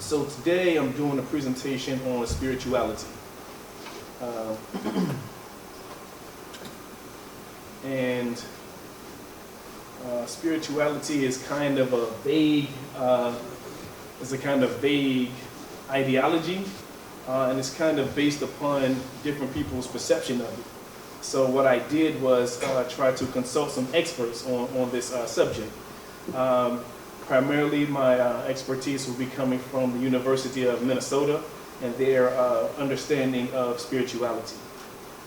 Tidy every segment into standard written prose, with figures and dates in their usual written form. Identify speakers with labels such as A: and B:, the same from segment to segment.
A: So today I'm doing a presentation on spirituality. Uh, and spirituality is kind of a vague, ideology, and it's kind of based upon different people's perception of it. So what I did was try to consult some experts on this subject. Primarily my expertise will be coming from the University of Minnesota and their understanding of spirituality.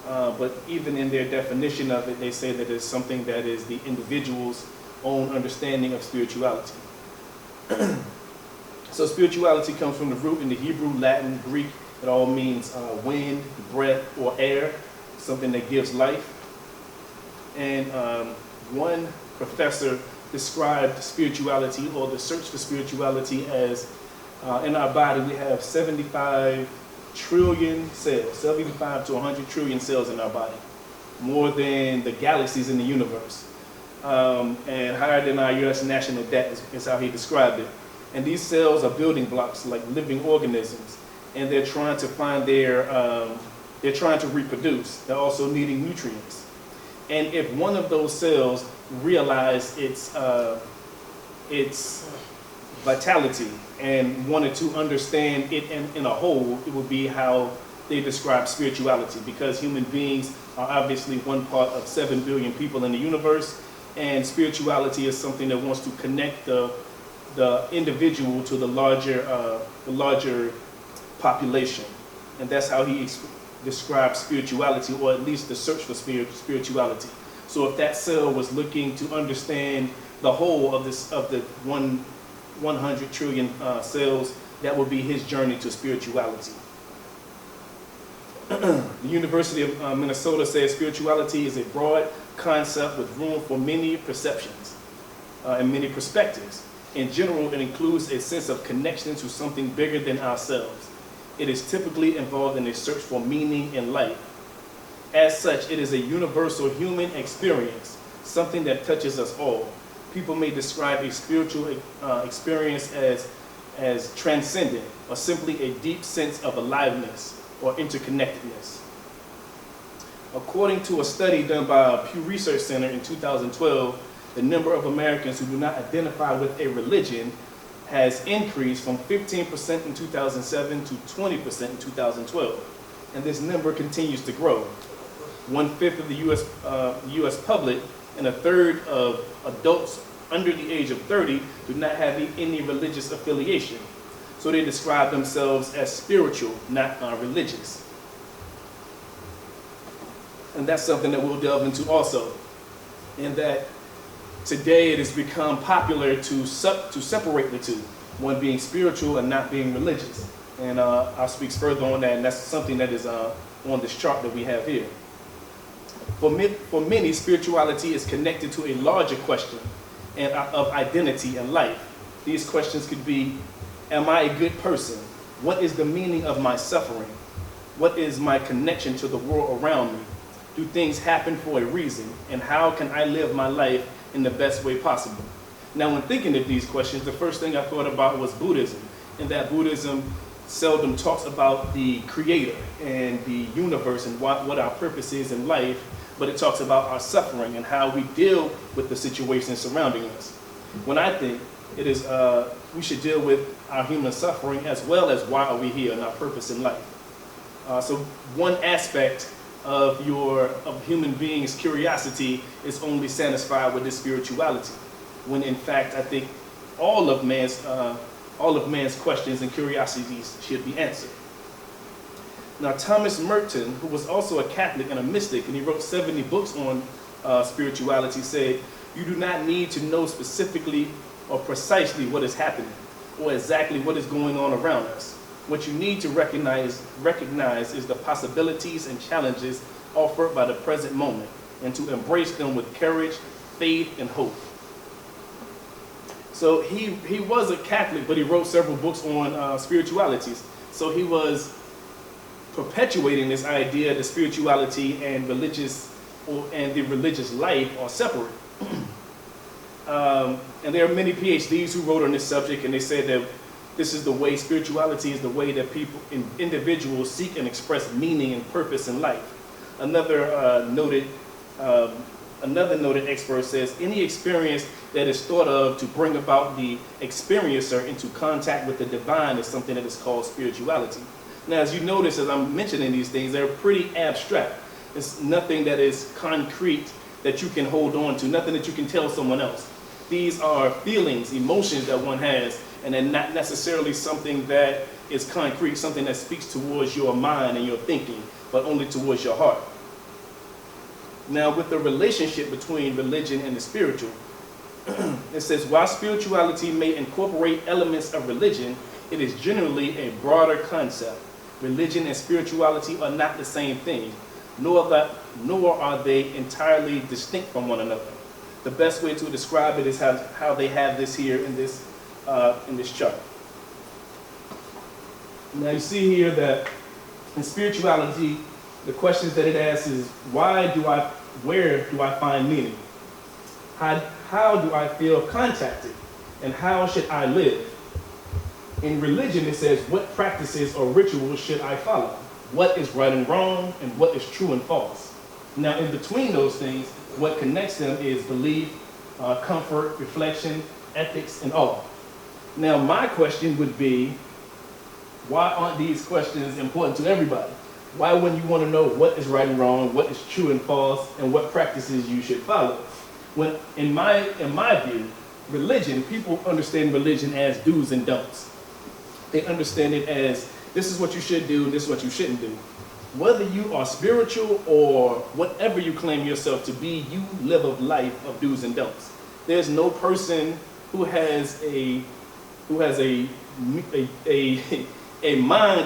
A: But even in their definition of it, they say that it's something that is the individual's own understanding of spirituality. So spirituality comes from the root in the Hebrew, Latin, Greek. It all means wind, breath, or air, something that gives life. And one professor described spirituality, or the search for spirituality, as in our body we have 75 trillion cells, 75 to 100 trillion cells in our body, more than the galaxies in the universe, and higher than our U.S. national debt is how he described it. And these cells are building blocks like living organisms, and they're trying to find they're trying to reproduce. They're also needing nutrients. And if one of those cells realized its vitality and wanted to understand it in a whole, it would be how they describe spirituality, because human beings are obviously one part of 7 billion people in the universe, and spirituality is something that wants to connect the individual to the larger population. And that's how he describes spirituality, or at least the search for spirituality. So if that cell was looking to understand the whole of the 100 trillion cells, that would be his journey to spirituality. The University of Minnesota says spirituality is a broad concept with room for many perceptions and many perspectives. In general, it includes a sense of connection to something bigger than ourselves. It is typically involved in a search for meaning in life. As such, it is a universal human experience, something that touches us all. People may describe a spiritual experience as transcendent, or simply a deep sense of aliveness or interconnectedness. According to a study done by Pew Research Center in 2012, the number of Americans who do not identify with a religion has increased from 15% in 2007 to 20% in 2012. And this number continues to grow. 1/5 of the U.S. public and 1/3 of adults under the age of 30 do not have any religious affiliation. So they describe themselves as spiritual, not religious. And that's something that we'll delve into also. In that today it has become popular to separate the two, one being spiritual and not being religious. And I'll speak further on that, and that's something that is on this chart that we have here. For many, spirituality is connected to a larger question of identity and life. These questions could be: am I a good person? What is the meaning of my suffering? What is my connection to the world around me? Do things happen for a reason? And how can I live my life in the best way possible? Now, when thinking of these questions, the first thing I thought about was Buddhism, and that Buddhism seldom talks about the creator and the universe and what our purpose is in life, but it talks about our suffering and how we deal with the situations surrounding us. When I think it is, we should deal with our human suffering as well as why are we here and our purpose in life. So one aspect of human beings' curiosity is only satisfied with this spirituality, when in fact I think all of man's questions and curiosities should be answered. Now, Thomas Merton, who was also a Catholic and a mystic, and he wrote 70 books on spirituality, said, "You do not need to know specifically or precisely what is happening or exactly what is going on around us. What you need to recognize is the possibilities and challenges offered by the present moment, and to embrace them with courage, faith, and hope." So he was a Catholic, but he wrote several books on spiritualities. So he was perpetuating this idea that spirituality and the religious life are separate. And there are many PhDs who wrote on this subject, and they said that This is the way, spirituality is the way that individuals seek and express meaning and purpose in life. Another noted expert says, any experience that is thought of to bring about the experiencer into contact with the divine is something that is called spirituality. Now, as you notice, as I'm mentioning these things, they're pretty abstract. It's nothing that is concrete that you can hold on to, nothing that you can tell someone else. These are feelings, emotions that one has, and they're not necessarily something that is concrete, something that speaks towards your mind and your thinking, but only towards your heart. Now, with the relationship between religion and the spiritual, it says, while spirituality may incorporate elements of religion, it is generally a broader concept. Religion and spirituality are not the same thing, nor are they entirely distinct from one another. The best way to describe it is how they have this here in this chart. Now you see here that in spirituality, the questions that it asks is, where do I find meaning? How do I feel contacted? And how should I live? In religion, it says, what practices or rituals should I follow? What is right and wrong, and what is true and false? Now, in between those things, what connects them is belief, comfort, reflection, ethics, and awe. Now, my question would be, why aren't these questions important to everybody? Why wouldn't you want to know what is right and wrong, what is true and false, and what practices you should follow? When, in my view, religion, people understand religion as do's and don'ts. They understand it as, this is what you should do, and this is what you shouldn't do. Whether you are spiritual or whatever you claim yourself to be, you live a life of do's and don'ts. There's no person who has a mind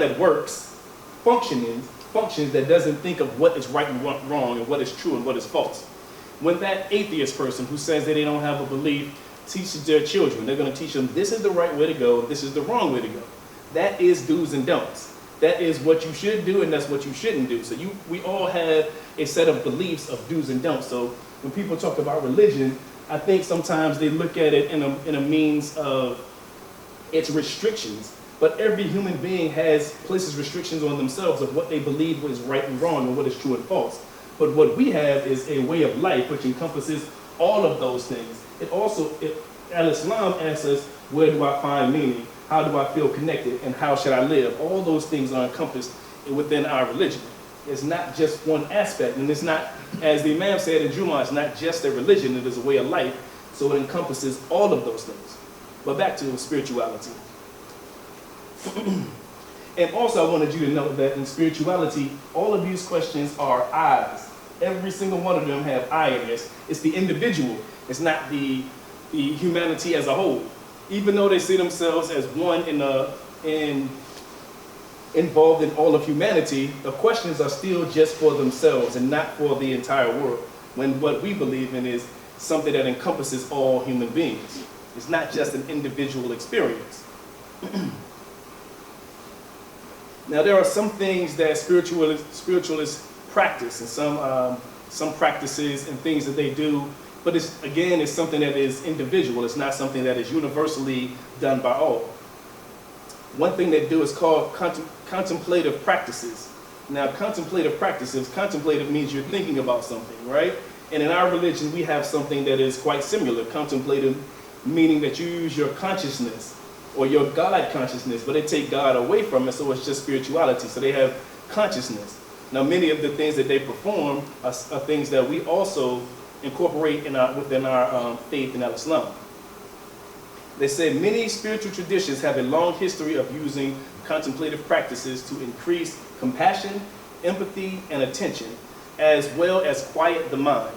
A: that works, functions that doesn't think of what is right and wrong and what is true and what is false. When that atheist person who says that they don't have a belief teaches their children, they're going to teach them this is the right way to go, this is the wrong way to go. That is do's and don'ts. That is what you should do, and that's what you shouldn't do. So we all have a set of beliefs of do's and don'ts. So when people talk about religion, I think sometimes they look at it in a means of its restrictions. But every human being places restrictions on themselves of what they believe is right and wrong and what is true and false. But what we have is a way of life which encompasses all of those things. Al-Islam asks us, where do I find meaning? How do I feel connected? And how should I live? All those things are encompassed within our religion. It's not just one aspect. And it's not, as the Imam said in Jummah, it's not just a religion, it is a way of life. So it encompasses all of those things. But back to spirituality. And also I wanted you to know that in spirituality, all of these questions are I's. Every single one of them have I in this. It's the individual. It's not the humanity as a whole. Even though they see themselves as one involved in all of humanity, the questions are still just for themselves and not for the entire world. When what we believe in is something that encompasses all human beings. It's not just an individual experience. Now there are some things that spiritualists practice, and some practices and things that they do, but it's something that is individual. It's not something that is universally done by all. One thing they do is called contemplative practices. Now, contemplative means you're thinking about something, right? And in our religion, we have something that is quite similar. Contemplative meaning that you use your consciousness or your God consciousness, but they take God away from it, so it's just spirituality. So they have consciousness. Now, many of the things that they perform are things that we also incorporate within our faith in Islam. They say many spiritual traditions have a long history of using contemplative practices to increase compassion, empathy, and attention, as well as quiet the mind.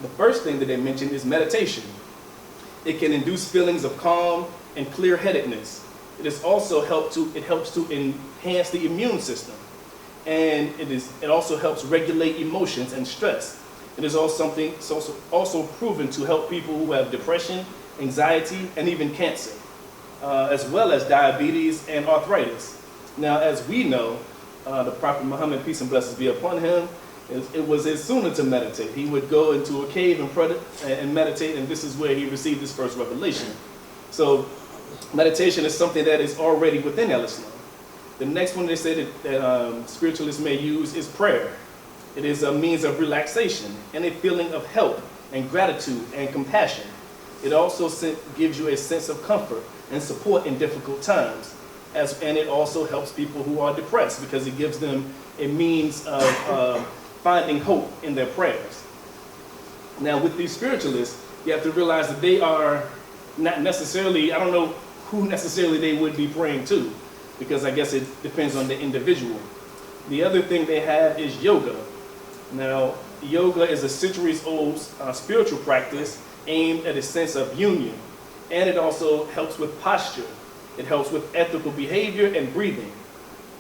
A: The first thing that they mention is meditation. It can induce feelings of calm and clear-headedness. It helps to enhance the immune system, and it also helps regulate emotions and stress. It is also proven to help people who have depression, anxiety, and even cancer, as well as diabetes and arthritis. Now, as we know, the Prophet Muhammad, peace and blessings be upon him, it was his sunnah to meditate. He would go into a cave and meditate, and this is where he received his first revelation. So meditation is something that is already within Al-Islam. The next one they say that spiritualists may use is prayer. It is a means of relaxation and a feeling of help and gratitude and compassion. It also gives you a sense of comfort and support in difficult times. And it also helps people who are depressed because it gives them a means of finding hope in their prayers. Now with these spiritualists, you have to realize that they are not necessarily, I don't know who necessarily they would be praying to, because I guess it depends on the individual. The other thing they have is yoga. Now, yoga is a centuries-old spiritual practice aimed at a sense of union, and it also helps with posture. It helps with ethical behavior and breathing.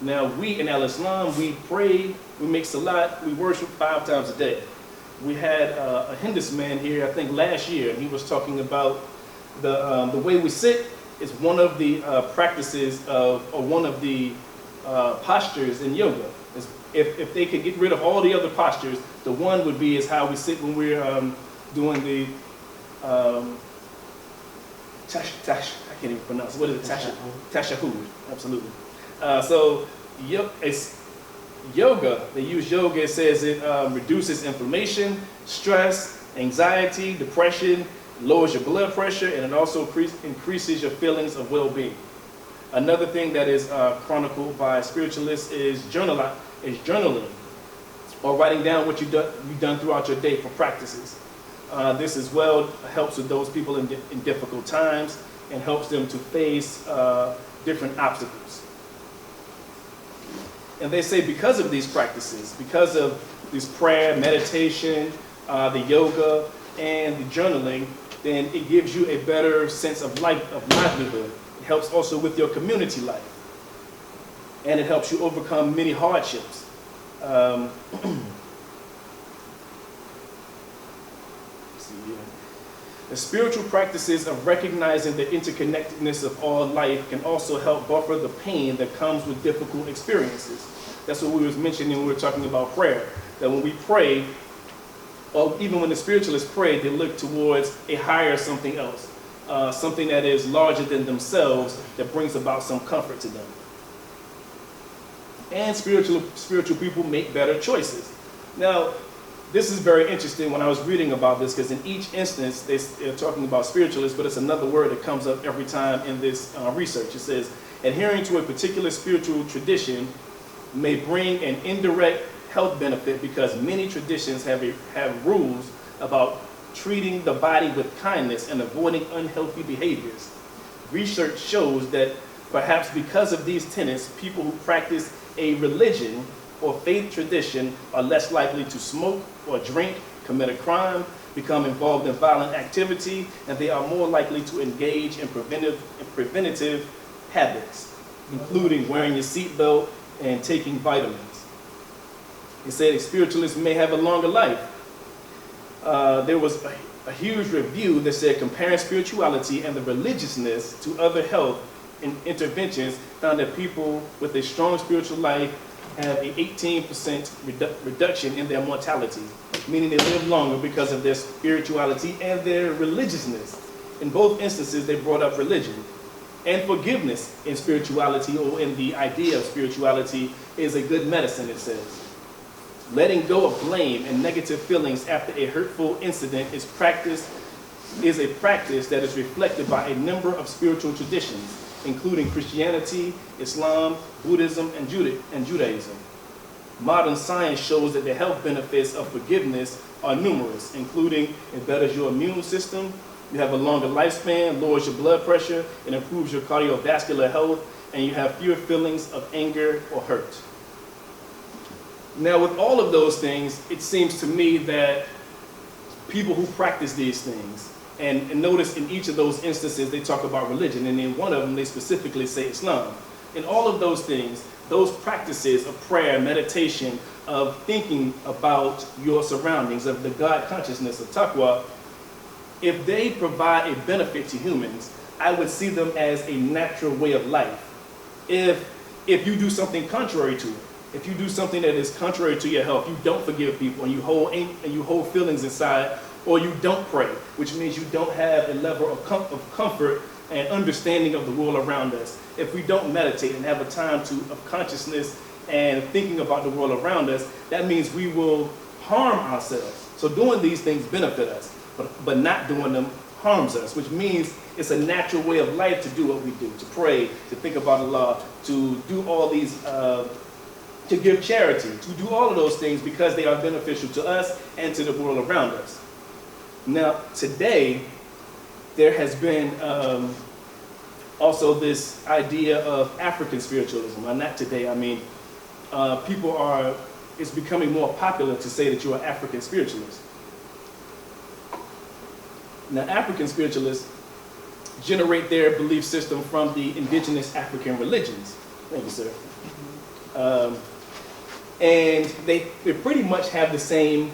A: Now, we in Al-Islam, we pray, we make salat, we worship 5 times a day. We had a Hindus man here, I think last year, and he was talking about the way we sit is one of the practices of, or one of the postures in yoga. If they could get rid of all the other postures, the one would be is how we sit when we're doing the I can't even pronounce. What is it? Tashahhud. Absolutely. So it's yoga. They use yoga. It says it reduces inflammation, stress, anxiety, depression, lowers your blood pressure, and it also increases your feelings of well-being. Another thing that is chronicled by spiritualists is journaling, or writing down what you've done throughout your day for practices. This as well helps with those people in difficult times and helps them to face different obstacles. And they say because of these practices, because of this prayer, meditation, the yoga, and the journaling, then it gives you a better sense of livelihood. It helps also with your community life. And it helps you overcome many hardships. The spiritual practices of recognizing the interconnectedness of all life can also help buffer the pain that comes with difficult experiences. That's what we was mentioning when we were talking about prayer. That when we pray, or even when the spiritualists pray, they look towards a higher something else, something that is larger than themselves, that brings about some comfort to them. And spiritual people make better choices. Now, this is very interesting when I was reading about this, because in each instance, they're talking about spiritualists, but it's another word that comes up every time in this research. It says, adhering to a particular spiritual tradition may bring an indirect health benefit because many traditions have rules about treating the body with kindness and avoiding unhealthy behaviors. Research shows that perhaps because of these tenets, people who practice a religion or faith tradition are less likely to smoke or drink, commit a crime, become involved in violent activity, and they are more likely to engage in preventative habits, including wearing your seatbelt and taking vitamins. He said spiritualists may have a longer life. There was a huge review that said comparing spirituality and the religiousness to other health interventions found that people with a strong spiritual life have an 18% reduction in their mortality, meaning they live longer because of their spirituality and their religiousness. In both instances, they brought up religion. And forgiveness in spirituality, or in the idea of spirituality, is a good medicine, it says. Letting go of blame and negative feelings after a hurtful incident is a practice that is reflected by a number of spiritual traditions, including Christianity, Islam, Buddhism, and Judaism. Modern science shows that the health benefits of forgiveness are numerous, including it betters your immune system, you have a longer lifespan, lowers your blood pressure, it improves your cardiovascular health, and you have fewer feelings of anger or hurt. Now, with all of those things, it seems to me that people who practice these things, and notice in each of those instances they talk about religion, and in one of them they specifically say Islam. In all of those things, those practices of prayer, meditation, of thinking about your surroundings, of the God consciousness, of taqwa, if they provide a benefit to humans, I would see them as a natural way of life. If you do something contrary to it, if you do something that is contrary to your health, you don't forgive people, and you hold feelings inside, or you don't pray, which means you don't have a level of comfort and understanding of the world around us, if we don't meditate and have a time of consciousness and thinking about the world around us, that means we will harm ourselves. So doing these things benefit us, but not doing them harms us, which means it's a natural way of life to do what we do, to pray, to think about Allah, to do all these, to give charity, to do all of those things because they are beneficial to us and to the world around us. Now, today, there has been also this idea of African spiritualism. Well, not today, I mean, it's becoming more popular to say that you're an African spiritualist. Now, African spiritualists generate their belief system from the indigenous African religions. Thank you, sir. And they pretty much have the same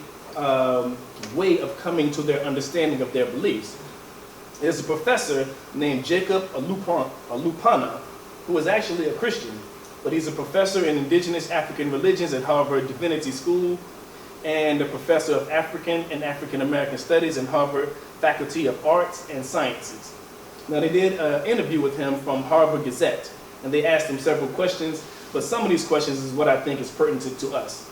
A: way of coming to their understanding of their beliefs. There's a professor named Jacob Alupana, who is actually a Christian, but he's a professor in indigenous African religions at Harvard Divinity School and a professor of African and African American Studies in Harvard Faculty of Arts and Sciences. Now, they did an interview with him from Harvard Gazette, and they asked him several questions, but some of these questions is what I think is pertinent to us.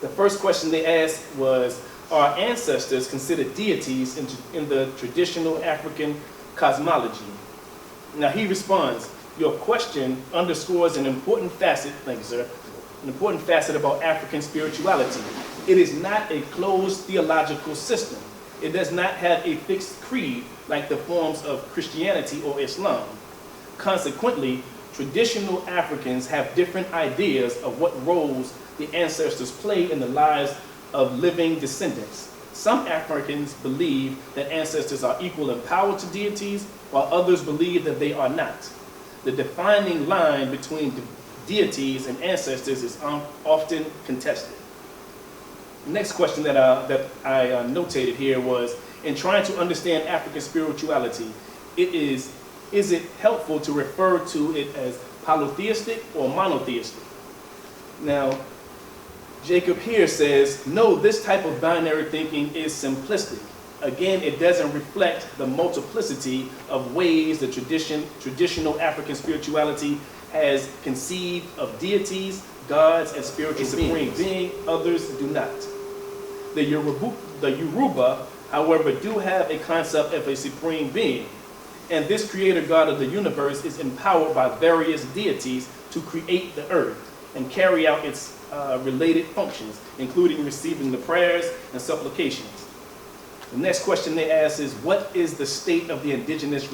A: The first question they asked was, are ancestors considered deities in the traditional African cosmology? Now, he responds, your question underscores an important facet, thank you, sir, an important facet about African spirituality. It is not a closed theological system. It does not have a fixed creed like the forms of Christianity or Islam. Consequently, traditional Africans have different ideas of what roles the ancestors play in the lives of living descendants. Some Africans believe that ancestors are equal in power to deities, while others believe that they are not. The defining line between deities and ancestors is often contested. The next question that I notated here was, in trying to understand African spirituality, is it helpful to refer to it as polytheistic or monotheistic? Now, Jacob here says, no, this type of binary thinking is simplistic. Again, it doesn't reflect the multiplicity of ways the traditional African spirituality has conceived of deities, gods, and spiritual beings. Others do not. The Yoruba, however, do have a concept of a supreme being, and this creator God of the universe is empowered by various deities to create the earth and carry out its related functions, including receiving the prayers and supplications. The next question they ask is, what is the state of the indigenous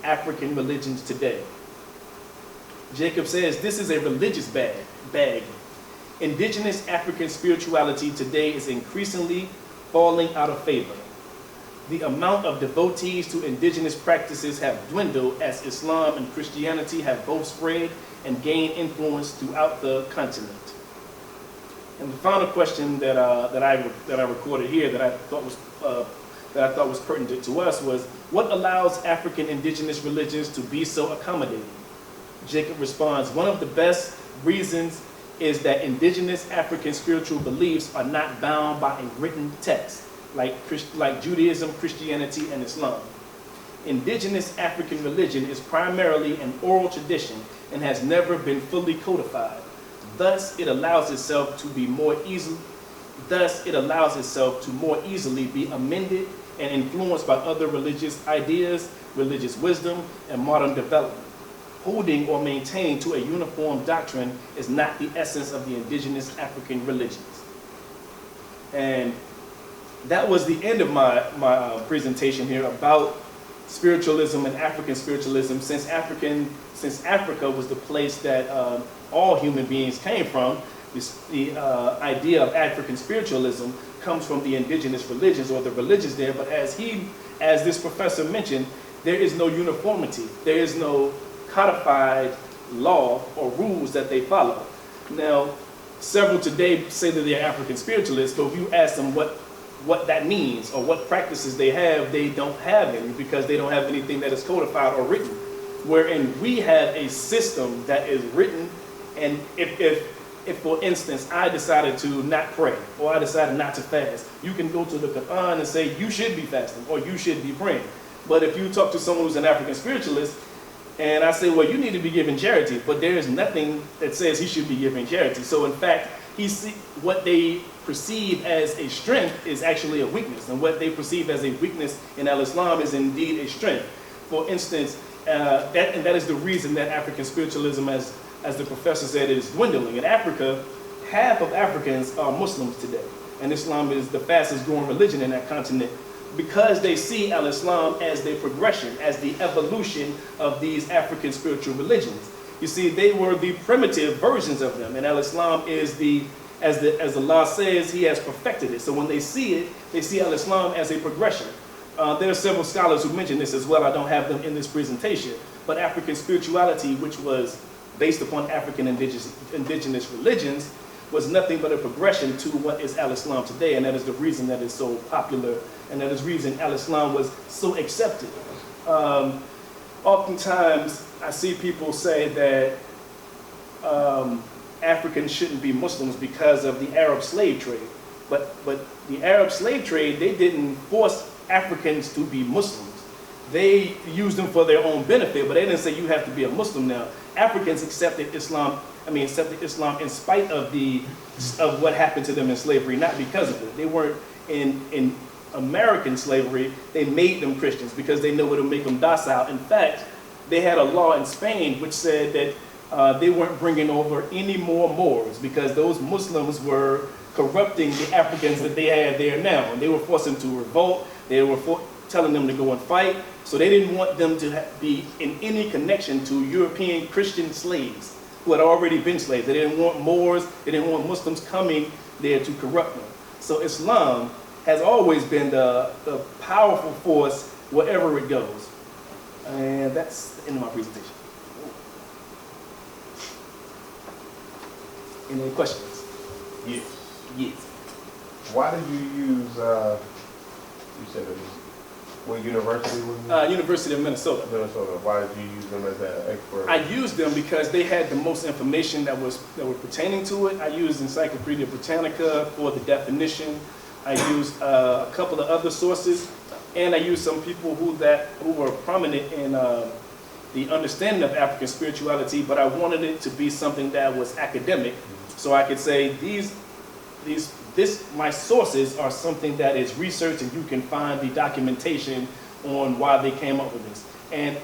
A: African religions today? Jacob says, this is a religious bag. Indigenous African spirituality today is increasingly falling out of favor. The amount of devotees to indigenous practices have dwindled as Islam and Christianity have both spread and gained influence throughout the continent. And the final question that I recorded here that I thought was pertinent to us was, what allows African indigenous religions to be so accommodating? Jacob responds, one of the best reasons is that indigenous African spiritual beliefs are not bound by a written text, like Judaism, Christianity, and Islam. Indigenous African religion is primarily an oral tradition and has never been fully codified. Thus, it allows itself to more easily be amended and influenced by other religious ideas, religious wisdom, and modern development. Holding or maintaining to a uniform doctrine is not the essence of the indigenous African religions. And that was the end of my presentation here about spiritualism and African spiritualism, since Africa was the place that all human beings came from. The idea of African spiritualism comes from the indigenous religions or the religions there, but as this professor mentioned, there is no uniformity. There is no codified law or rules that they follow. Now, several today say that they're African spiritualists, but if you ask them what that means or what practices they don't have any, because they don't have anything that is codified or written. Wherein we have a system that is written, and if for instance I decided to not pray or I decided not to fast, you can go to the Quran and say you should be fasting or you should be praying. But if you talk to someone who's an African spiritualist, and I say, well, you need to be giving charity, but there is nothing that says he should be giving charity. So in fact, what they perceive as a strength is actually a weakness, and what they perceive as a weakness in Al-Islam is indeed a strength. For instance, that is the reason that African spiritualism, as the professor said, is dwindling. In Africa, half of Africans are Muslims today, and Islam is the fastest growing religion in that continent, because they see Al-Islam as the progression, as the evolution of these African spiritual religions. You see, they were the primitive versions of them, and Al-Islam is as Allah says, He has perfected it. So when they see it, they see Al-Islam as a progression. There are several scholars who mention this as well. I don't have them in this presentation. But African spirituality, which was based upon African indigenous religions, was nothing but a progression to what is Al-Islam today. And that is the reason that it's so popular, and that is the reason Al-Islam was so accepted. Oftentimes, I see people say that Africans shouldn't be Muslims because of the Arab slave trade. But the Arab slave trade, they didn't force Africans to be Muslims. They used them for their own benefit, but they didn't say you have to be a Muslim now. Africans accepted Islam in spite of what happened to them in slavery, not because of it. They weren't in American slavery. They made them Christians because they knew it would make them docile. In fact, they had a law in Spain which said that they weren't bringing over any more Moors because those Muslims were corrupting the Africans that they had there now. And they were forcing them to revolt. They were telling them to go and fight. So they didn't want them to be in any connection to European Christian slaves who had already been slaves. They didn't want Moors. They didn't want Muslims coming there to corrupt them. So Islam has always been the powerful force wherever it goes. And that's the end of my presentation. Any questions?
B: Yes.
A: Yes.
B: Why did you use, you said it was, what university was it?
A: University of Minnesota.
B: Minnesota. Why did you use them as an expert?
A: I used them because they had the most information that were pertaining to it. I used Encyclopedia Britannica for the definition. I used a couple of other sources, and I used some people who were prominent in the understanding of African spirituality, but I wanted it to be something that was academic, so I could say my sources are something that is researched, and you can find the documentation on why they came up with this. And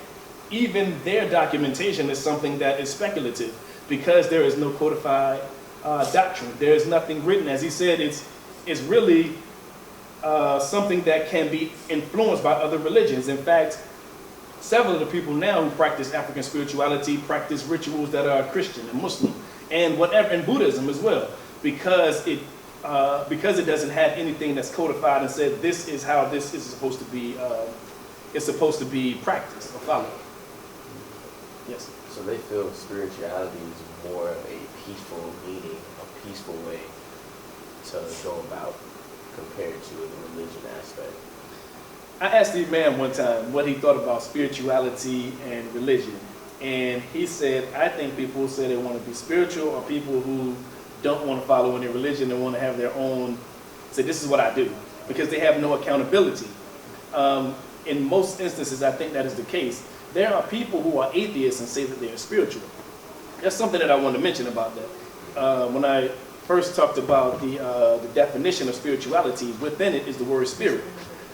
A: even their documentation is something that is speculative because there is no codified doctrine. There is nothing written. As he said, it's really something that can be influenced by other religions. In fact, several of the people now who practice African spirituality practice rituals that are Christian and Muslim and Buddhism as well, because it doesn't have anything that's codified and said this is how this is supposed to be. It's supposed to be practiced or followed. Yes.
C: So they feel spirituality is more of a peaceful meaning, a peaceful way to go about compared to the religion aspect.
A: I asked the man one time what he thought about spirituality and religion. And he said, I think people who say they want to be spiritual are people who don't want to follow any religion and want to have their own, say this is what I do, because they have no accountability. In most instances, I think that is the case. There are people who are atheists and say that they are spiritual. That's something that I want to mention about that. When I first talked about the definition of spirituality, within it is the word spirit.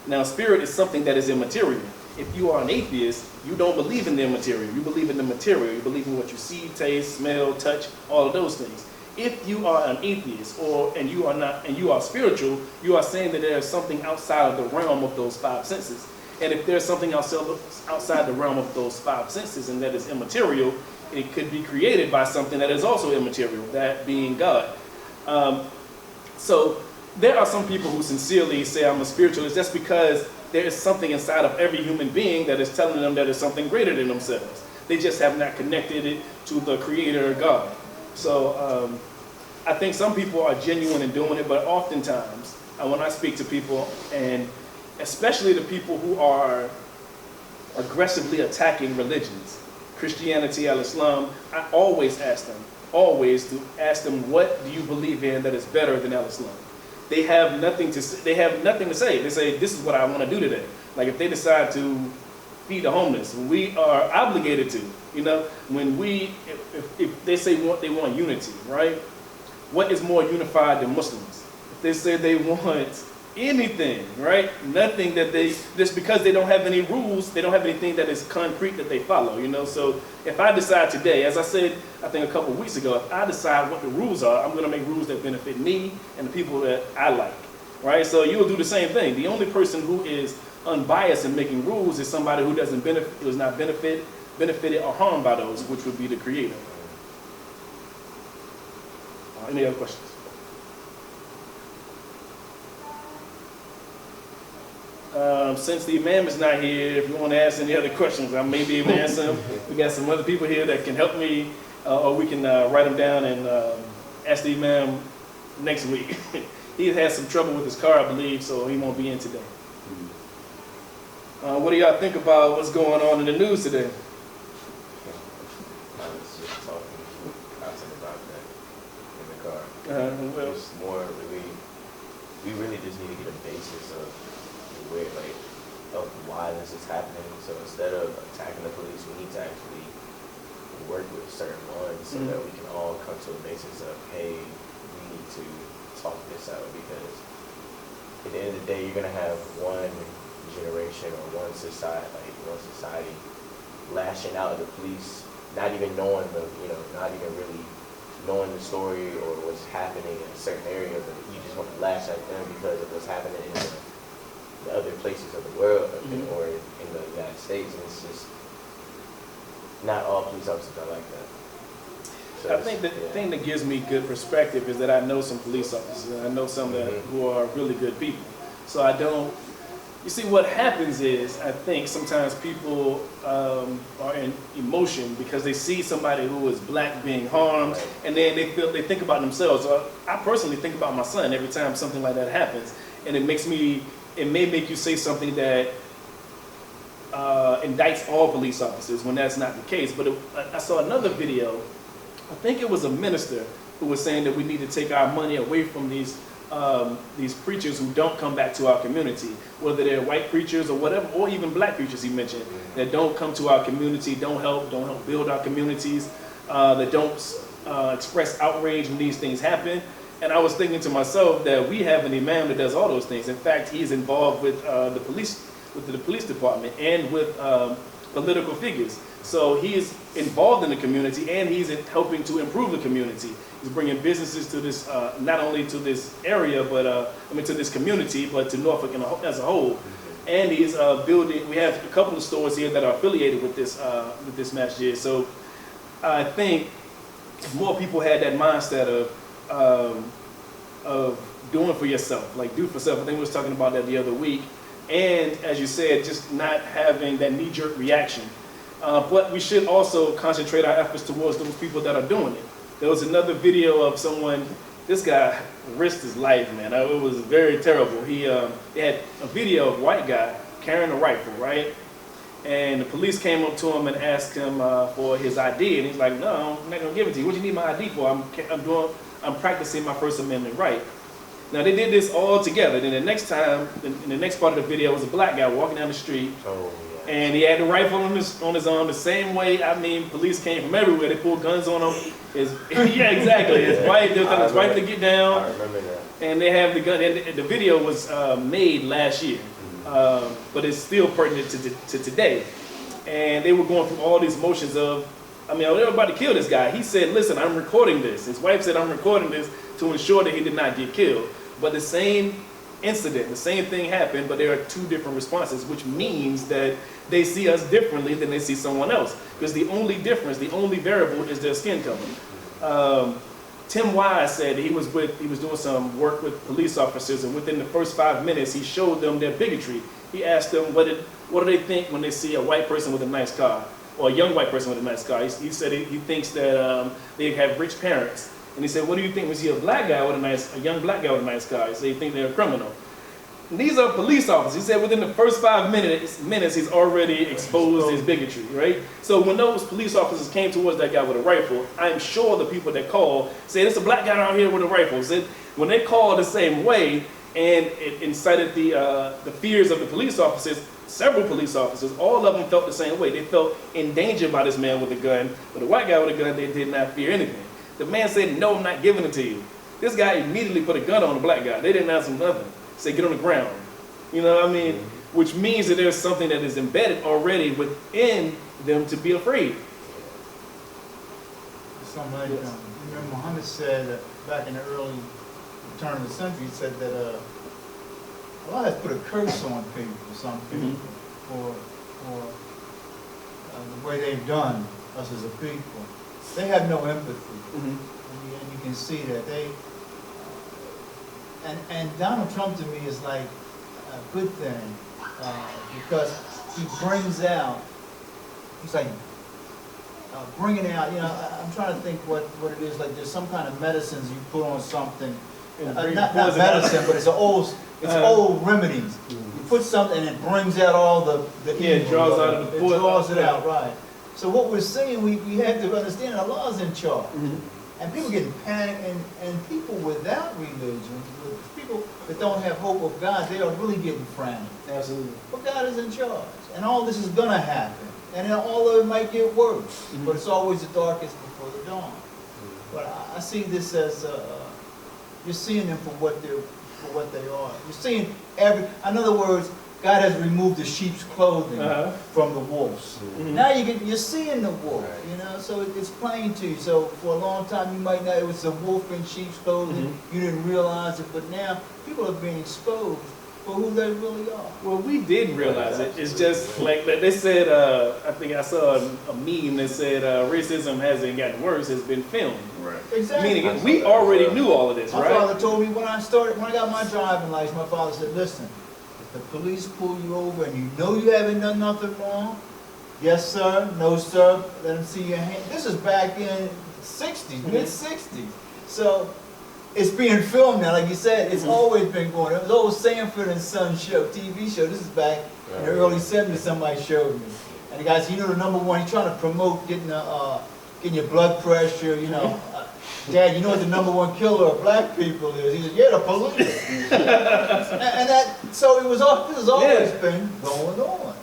A: Now, spirit is something that is immaterial. If you are an atheist, you don't believe in the immaterial. You believe in the material. You believe in what you see, taste, smell, touch, all of those things. If you are an atheist and you are spiritual, you are saying that there is something outside of the realm of those five senses. And if there's something outside the realm of those five senses and that is immaterial, it could be created by something that is also immaterial, that being God. So there are some people who sincerely say I'm a spiritualist just because there is something inside of every human being that is telling them that there's something greater than themselves. They just have not connected it to the Creator God. So I think some people are genuine in doing it, but oftentimes when I speak to people, and especially the people who are aggressively attacking religions, Christianity, Al-Islam, I always ask them, what do you believe in that is better than Al-Islam? they have nothing to say. They have nothing to say. They say, this is what I want to do today. Like if they decide to feed the homeless, we are obligated to, you know, when if they say they want unity, right? What is more unified than Muslims? If they say they want anything, right? Nothing that just because they don't have any rules, they don't have anything that is concrete that they follow, you know? So if I decide today, as I said, I think a couple of weeks ago, if I decide what the rules are, I'm gonna make rules that benefit me and the people that I like, right? So you'll do the same thing. The only person who is unbiased in making rules is somebody who who's not benefited or harmed by those, which would be the creator. Any other questions? Since the imam is not here, if you want to ask any other questions, I may be able to answer them. We got some other people here that can help me, or we can write them down and ask the imam next week. He had some trouble with his car, I believe, so he won't be in today. What do y'all think about what's going on in the news today?
C: I was just talking to Cousin about that in the car.
A: Well,
C: It's more we really just need to get a basis of where, like, of why this is happening. So instead of attacking the police, we need to actually work with certain ones so that we can all come to a basis of, hey, we need to talk this out, because at the end of the day, you're gonna have one generation or one society lashing out at the police, not even knowing not even really knowing the story or what's happening in a certain area, but you just want to lash at them because of what's happening in the other places of the world or in the United States. And it's just not all police officers are like that. So
A: I think the thing that gives me good perspective is that I know some police officers, and I know some who are really good people. So I don't. You see, what happens is, I think sometimes people are in emotion because they see somebody who is black being harmed, and then they think about themselves. I personally think about my son every time something like that happens, and it may make you say something that indicts all police officers when that's not the case. But I saw another video. I think it was a minister who was saying that we need to take our money away from these preachers who don't come back to our community, whether they're white preachers or whatever, or even black preachers he mentioned, that don't come to our community, don't help build our communities, that don't express outrage when these things happen. And I was thinking to myself that we have an imam that does all those things. In fact, he's involved with the police department and with political figures. So he is involved in the community, and he's helping to improve the community. He's bringing businesses to this, not only to this area, but to this community, but to Norfolk as a whole. And he's building. We have a couple of stores here that are affiliated with this masjid. So I think if more people had that mindset of doing for yourself, like do for self. I think we was talking about that the other week. And as you said, just not having that knee-jerk reaction. But we should also concentrate our efforts towards those people that are doing it. There was another video of someone, this guy risked his life, man. It was very terrible. They had a video of a white guy carrying a rifle, right? And the police came up to him and asked him for his ID. And he's like, no, I'm not gonna give it to you. What do you need my ID for? I'm practicing my First Amendment right. Now they did this all together. Then the next time, in the next part of the video, was a black guy walking down the street.
C: Oh, yeah.
A: And he had the rifle on his arm the same way. I mean, police came from everywhere. They pulled guns on him. Yeah, exactly. His wife, they were telling his wife to get down.
C: I remember that.
A: And they have the gun. And the video was made last year, but it's still pertinent to today. And they were going through all these motions of, they were about to kill this guy. He said, listen, I'm recording this. His wife said, I'm recording this to ensure that he did not get killed. But the same incident, the same thing happened, but there are two different responses, which means that they see us differently than they see someone else. Because the only difference, the only variable is their skin color. Tim Wise said he was doing some work with police officers, and within the first 5 minutes, he showed them their bigotry. He asked them, what do they think when they see a white person with a nice car, or a young white person with a nice car? He said he thinks that they have rich parents. And he said, what do you think when you see a black guy with a young black guy with a nice car? He said, you think they're a criminal. And these are police officers. He said within the first 5 minutes, he's already exposed his bigotry, right? So when those police officers came towards that guy with a rifle, I'm sure the people that called said, it's a black guy out here with a rifle. Said when they called the same way, and it incited the fears of the police officers, several police officers, all of them felt the same way. They felt in danger by this man with a gun. But the white guy with a gun, they did not fear anything. The man said, no, I'm not giving it to you. This guy immediately put a gun on the black guy. They didn't ask him nothing. Said, get on the ground. You know what I mean? Which means that there's something that is embedded already within them to be afraid.
D: Something like, Muhammad said back in the early turn of the century, he said that Allah has put a curse on people, some people, for the way they've done us as a people. They have no empathy, and you can see that they. And Donald Trump to me is like a good thing because he brings out. He's like bringing out. You know, I'm trying to think what it is. Like there's some kind of medicines you put on something. Not medicine, but it's old remedies. You put something and it brings out all the evil.
A: It draws out of the poison.
D: It draws it out, right. So what we're saying, we have to understand Allah's in charge. And people getting panicked, and people without religion, people that don't have hope of God, they are really getting frantic.
A: Absolutely.
D: But God is in charge. And all this is going to happen. And all of it might get worse. But it's always the darkest before the dawn. But I see this as... you're seeing them for what they are. You're seeing in other words, God has removed the sheep's clothing from the wolves. Now you're seeing the wolf, you know, so it's plain to you. So for a long time you might not, it was a wolf in sheep's clothing, you didn't realize it, but now people are being exposed for who they really are.
A: Well, we did realize it. It's just like they said, I think I saw a meme that said racism hasn't gotten worse, it's been filmed.
B: Right.
D: Exactly.
A: Meaning we already knew all of this,
D: My
A: right?
D: father told me when I got my driving license, my father said, listen, if the police pull you over and you know you haven't done nothing wrong, yes sir, no sir, let them see your hand. This is back in 60s, mid-60s. So it's being filmed now, like you said, it's always been going. It was old Sanford and Son show, TV show. This is back in the early 70s, somebody showed me. And the guy said, you know the number one, he's trying to promote getting your blood pressure, you know. Dad, you know what the number one killer of black people is? He said, yeah, the police. and that, so this has always been going on.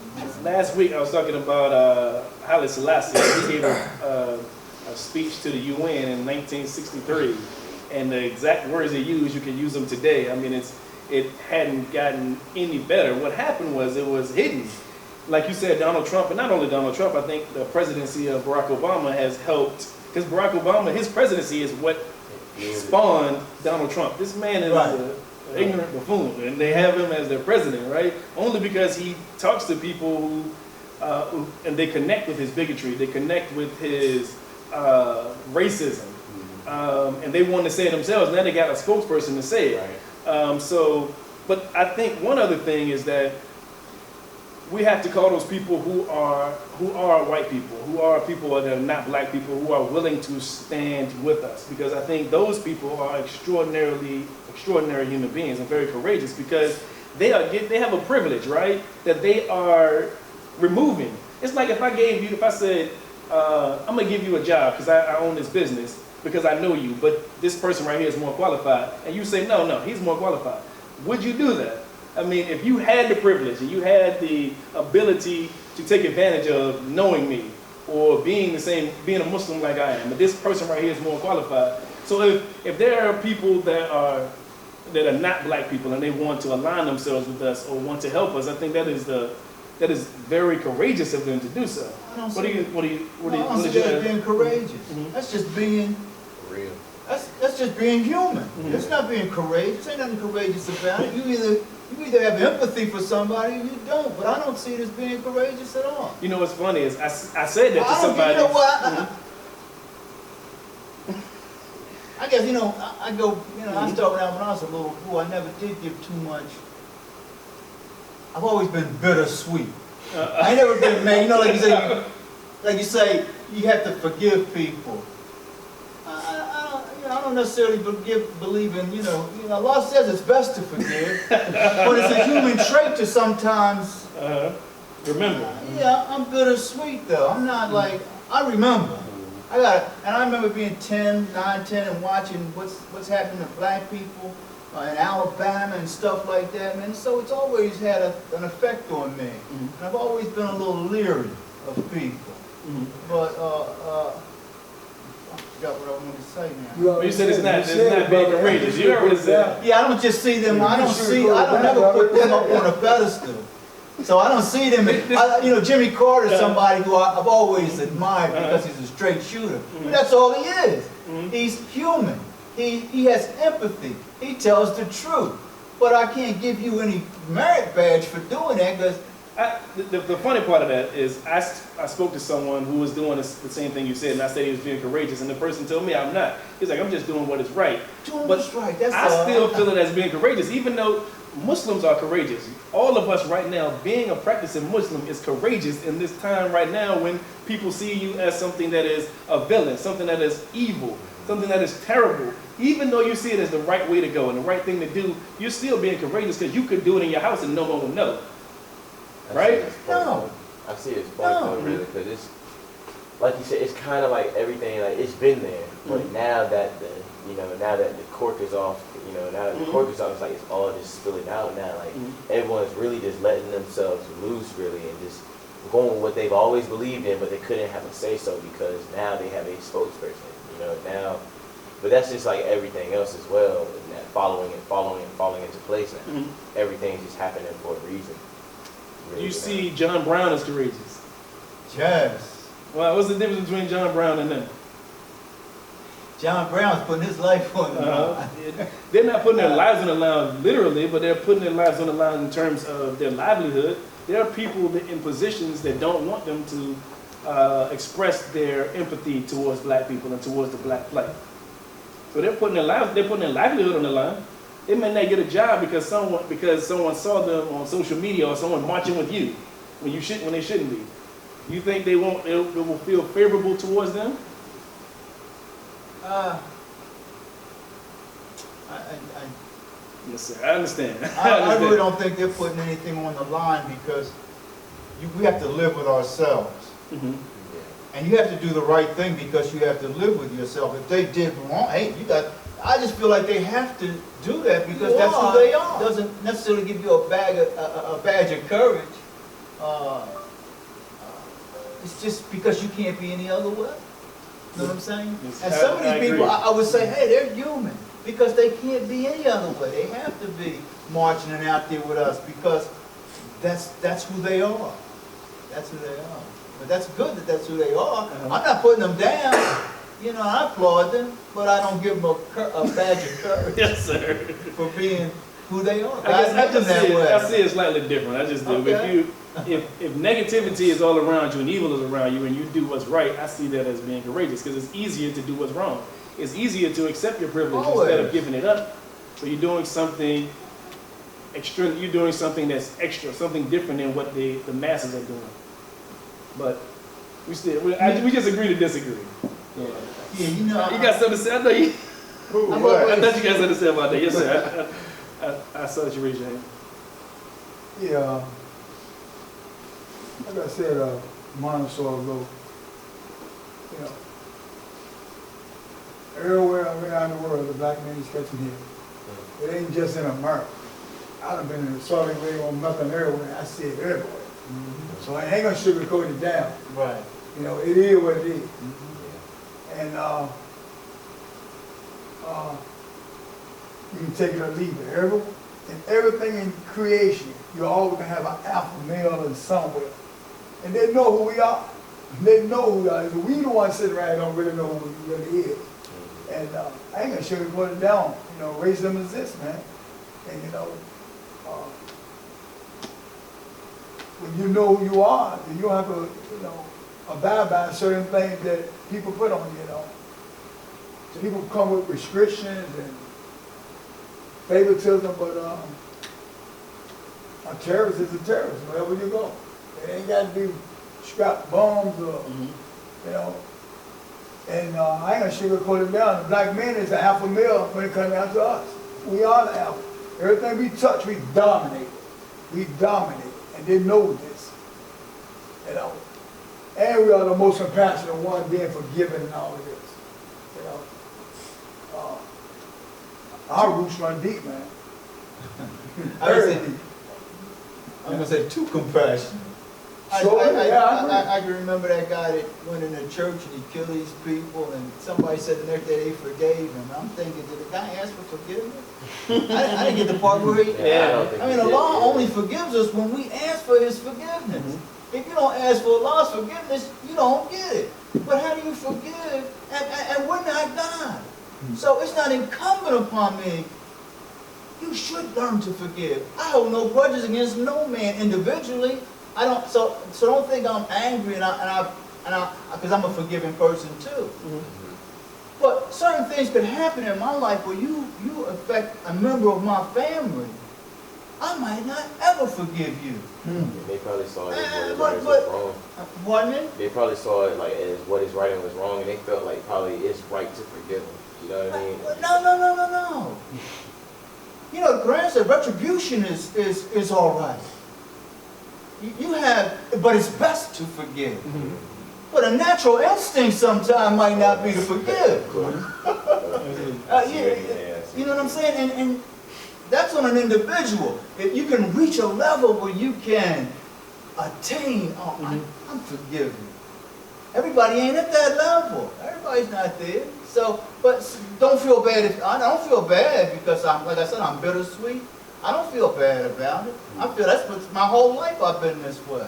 A: Last week I was talking about Haile Selassie. He gave a speech to the UN in 1963. And the exact words they used, you can use them today. I mean, it hadn't gotten any better. What happened was it was hidden. Like you said, Donald Trump, and not only Donald Trump, I think the presidency of Barack Obama has helped. Because Barack Obama, his presidency is what spawned Donald Trump. This man is an ignorant buffoon, and they have him as their president, right? Only because he talks to people who and they connect with his bigotry, they connect with his racism. And they want to say it themselves. Now they got a spokesperson to say it. But I think one other thing is that we have to call those people who are white people, who are people that are not black people, who are willing to stand with us. Because I think those people are extraordinary human beings and very courageous because they have a privilege, right? That they are removing. It's like if I said, I'm gonna give you a job because I own this business. Because I know you, but this person right here is more qualified. And you say, no, he's more qualified. Would you do that? I mean, if you had the privilege and you had the ability to take advantage of knowing me or being a Muslim like I am, but this person right here is more qualified. So if there are people that are not black people and they want to align themselves with us or want to help us, I think that is very courageous of them to do so.
D: I don't see that being courageous. That's just being
C: real.
D: That's just being human. It's not being courageous. Ain't nothing courageous about it. You either have empathy for somebody or you don't. But I don't see it as being courageous at all.
A: You know what's funny is I said that to somebody.
D: You know what? I guess I go. I started out when I was a little boy. I never did give too much. I've always been bittersweet. I ain't never been mad. Like you say, you have to forgive people. I don't necessarily believe in, Allah says it's best to forgive, but it's a human trait to sometimes
A: remember.
D: Yeah, I'm bittersweet though. I'm not like, I remember. And I remember being 9, 10, and watching what's happening to black people in Alabama and stuff like that, man. So it's always had an effect on me. And I've always been a little leery of people. But, I forgot what I wanted to say now.
A: Well, you said it's not being courageous. You already said.
D: Yeah, I don't just see them, I don't never put them up on a pedestal. So I don't see them, Jimmy Carter's somebody who I've always admired because he's a straight shooter. But that's all he is. He's human. He has empathy. He tells the truth. But I can't give you any merit badge for doing that because
A: the funny part of that is I spoke to someone who was doing the same thing you said, and I said he was being courageous, and the person told me I'm not. He's like, I'm just doing what is right.
D: Doing what's right. That's
A: I still feel it as being courageous, even though Muslims are courageous. All of us right now, being a practicing Muslim is courageous in this time right now when people see you as something that is a villain, something that is evil, something that is terrible. Even though you see it as the right way to go and the right thing to do, you're still being courageous because you could do it in your house and no one would know. Right?
D: No.
C: I see it's part though, really, because it's, like you said, it's kind of like everything, like it's been there, but now that the cork is off, now that the cork is off, it's like it's all just spilling out now, like everyone's really just letting themselves loose, really, and just going with what they've always believed in, but they couldn't have a say-so because now they have a spokesperson, now, but that's just like everything else as well, and that falling into place now. Everything's just happening for a reason.
A: You see John Brown as courageous.
D: Yes.
A: Well, what's the difference between John Brown and them?
D: John Brown's putting his life on the line.
A: They're not putting their lives on the line literally, but they're putting their lives on the line in terms of their livelihood. There are people in positions that don't want them to express their empathy towards black people and towards the black plight. So they're putting their livelihood on the line. They may not get a job because someone saw them on social media or someone marching with you when they shouldn't be. You think they will feel favorable towards them? Yes, sir. I understand.
D: I really don't think they're putting anything on the line because we have to live with ourselves. And you have to do the right thing because you have to live with yourself. If they did wrong, hey, I just feel like they have to do that because that's who they are. It doesn't necessarily give you a badge of courage. It's just because you can't be any other way. You know what I'm saying?
A: Yes,
D: And some of
A: I
D: these people,
A: agree.
D: I would say, hey, they're human because they can't be any other way. They have to be marching and out there with us because that's who they are. That's who they are. But that's good that that's who they are. I'm not putting them down. I applaud them, but I don't give them a badge of courage.
A: Yes, sir.
D: For being who they are.
A: I see it slightly different. I just do.
D: Okay.
A: If negativity is all around you and evil is around you and you do what's right, I see that as being courageous because it's easier to do what's wrong. It's easier to accept your privilege instead of giving it up. So you're doing something extra. You're doing something that's extra, something different than what the masses are doing. But we just agree to disagree.
D: Yeah,
A: you got something to say? I know you. I thought you guys had to say about that. Yes, sir. I saw that you raised your hand.
E: Yeah. Like I said a month or so ago, everywhere around the world, the black man is catching hell. It ain't just in America. I done been in Saudi Arabia on nothing everywhere. I see it everywhere. So I ain't gonna sugarcoat it down.
D: Right.
E: It is what it is. And you can take it or leave it. Everything in creation, you're always gonna have an alpha male in somewhere. And they know who we are. They know who we are. We the ones sitting around don't really know who we really is. And I ain't gonna sugarcoat it down. Racism exists, man. And when you know who you are, then you don't have to, abide by certain things that people put on you, So people come with restrictions and favoritism, but a terrorist is a terrorist wherever you go. It ain't got to be scrap bombs or, And I ain't gonna sugarcoat it down. The black man is the alpha male when it comes down to us. We are the alpha. Everything we touch, we dominate. We dominate. And they know this. And we are the most compassionate one, being forgiven and all of this. You know, our roots run deep, man.
D: I would say-
E: Very deep.
D: I'm gonna say too compassionate.
E: Sure, yeah, I agree.
D: I can remember that guy that went in the church and he killed these people, and somebody said the next day they forgave him. I'm thinking, did the guy ask for forgiveness? I didn't get the part where he.
C: Yeah, I don't think
D: I mean,
C: he
D: the
C: did,
D: law
C: yeah.
D: only forgives us when we ask for His forgiveness. If you don't ask for Allah's forgiveness, you don't get it. But how do you forgive? And we're not God. So it's not incumbent upon me. You should learn to forgive. I hold no grudges against no man individually. I don't. So don't think I'm angry because I'm a forgiving person too. But certain things could happen in my life where you affect a member of my family. I might not ever forgive you.
C: They probably saw it as what is right was wrong.
D: Pardon me?
C: They probably saw it like as what is right and was wrong, and they felt like probably it's right to forgive them. You know what I mean?
D: No. You know, the Quran said retribution is all right. You have, but it's best to forgive. But a natural instinct sometimes might not be to forgive. You know what I'm saying? And that's on an individual. If you can reach a level where you can attain, I'm forgiving. Everybody ain't at that level. Everybody's not there. So, but don't feel bad I don't feel bad because like I said, I'm bittersweet. I don't feel bad about it. I feel that's what my whole life I've been this way.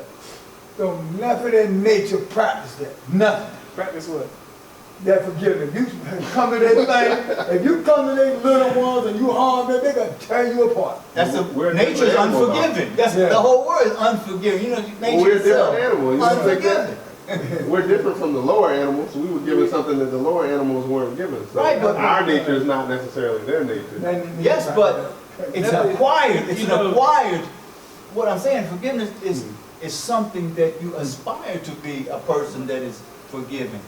E: So nothing in nature practice that. Nothing.
A: Practice what?
E: That forgiveness. You come to that thing, if you come to these little ones and you harm them, they gonna tear you apart.
D: That's
B: We're
D: nature's
B: different animals,
D: unforgiving. That's
E: Yeah.
D: the whole word is unforgiving. You know, nature
B: we're
D: itself,
B: different animals. You don't think that?
D: unforgiving.
B: We're different from the lower animals. We were given something that the lower animals weren't given. So
D: Right, but-
B: our nature is not necessarily their nature.
D: Yes, but it's acquired. It's
A: You
D: an
A: know-
D: acquired. What I'm saying, forgiveness is something that you aspire to be a person that is forgiving.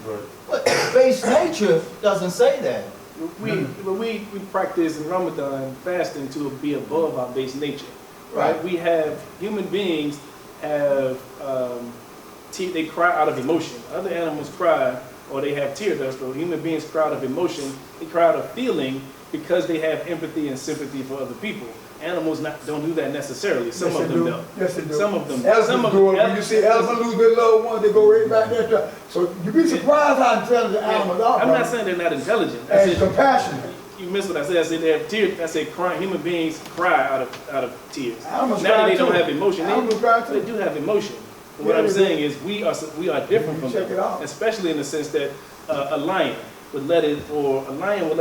D: But base nature doesn't say that.
A: We practice in Ramadan fasting to be above our base nature.
D: Right.
A: We have human beings have they cry out of emotion. Other animals cry or they have tear duct. Or human beings cry out of emotion. They cry out of feeling because they have empathy and sympathy for other people. Animals don't do that necessarily. Some
E: Yes,
A: of
E: they
A: them
E: do.
A: don't.
E: Yes, they do.
A: Some of them.
E: Elephants
A: Some of
E: do it.
A: them.
E: When you see elephants lose their loved ones, they go right back there. So you'd be surprised how intelligent animals are.
A: I'm not
E: brother.
A: saying they're not intelligent. I
E: And
A: said,
E: compassionate.
A: you missed what I said. I said they have tears. I said crying. Human beings cry out of tears.
E: Animals
A: Not that
E: cry
A: they don't
E: too.
A: have emotion.
E: Animals cry too.
A: They do have emotion. But what
E: Yeah,
A: I'm
E: they
A: saying is we are different from
E: Check
A: them.
E: it out.
A: Especially in the sense that a lion would let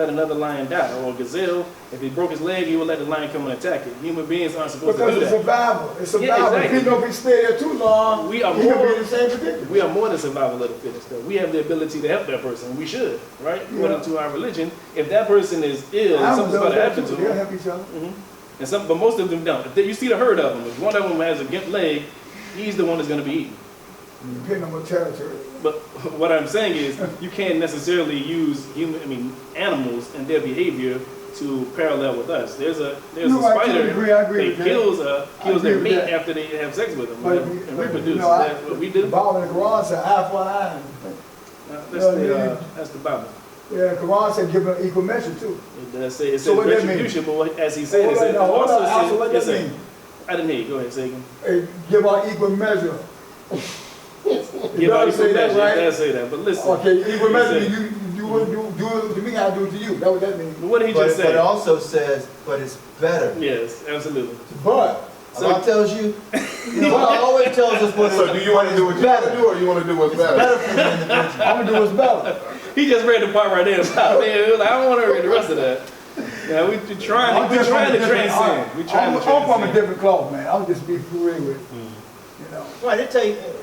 A: another lion die, or a gazelle, if he broke his leg, he would let the lion come and attack it. Human beings aren't supposed
E: Because
A: to do
E: it's
A: that.
E: survival. It's survival.
A: Yeah, exactly.
E: If you know if you stay there too long,
A: We are
E: you can
A: more-
E: be in the same predicament.
A: We are more than survival of the fittest, though. We have the ability to help that person. We should, right? According to our religion, if that person is ill and
E: Animals
A: something's about
E: do
A: to
E: that
A: happen
E: too.
A: to
E: They'll
A: them,
E: help each other.
A: but most of them don't. You see the herd of them. If one of them has a gimped leg, he's the one that's going to be eaten.
E: Depending on what territory.
A: But what I'm saying is, you can't necessarily use animals and their behavior to parallel with us. There's a
E: No, I
A: spider
E: agree with
A: that
E: that.
A: kills
E: agree
A: their
E: with
A: mate
E: that.
A: after they have sex with them
E: But,
A: and reproduce.
E: no,
A: Is that what we do?
E: The Bible in the Quran said eye for eye.
A: That's the Bible.
E: Yeah, the Quran said give them equal measure too.
A: It does say
E: So what that mean?
A: retribution, but as he said,
E: Hold
A: it said
E: on, now, hold on,
A: also
E: Alpha, what
A: said,
E: that mean?
A: I didn't hear you. Go ahead, say again.
E: Hey, give out equal measure.
A: Give out
E: say
A: equal
E: that,
A: measure.
E: right?
A: It does say that, but listen.
E: Okay, equal
A: He
E: measure,
A: said-
E: you wouldn't do it to me, I do it to you. That's what that means.
A: But what did he
D: But
A: just
D: it
A: say?
D: also says, but it's better.
A: Yes, absolutely.
E: But,
D: Allah tells you, Allah always tells us what
B: So do you want to do what you want to do, or you want to do what's better?
D: better for the individual.
E: I'm gonna do what's better.
A: He just read the part right there. About, man, I don't want to read the rest of that. Yeah, we're trying
E: I'm
A: to
E: just from a different-
A: transcend. We're trying to
E: I'm from a
A: transcend.
E: different cloth, man. I'll just be for real with you. You know.
D: Right,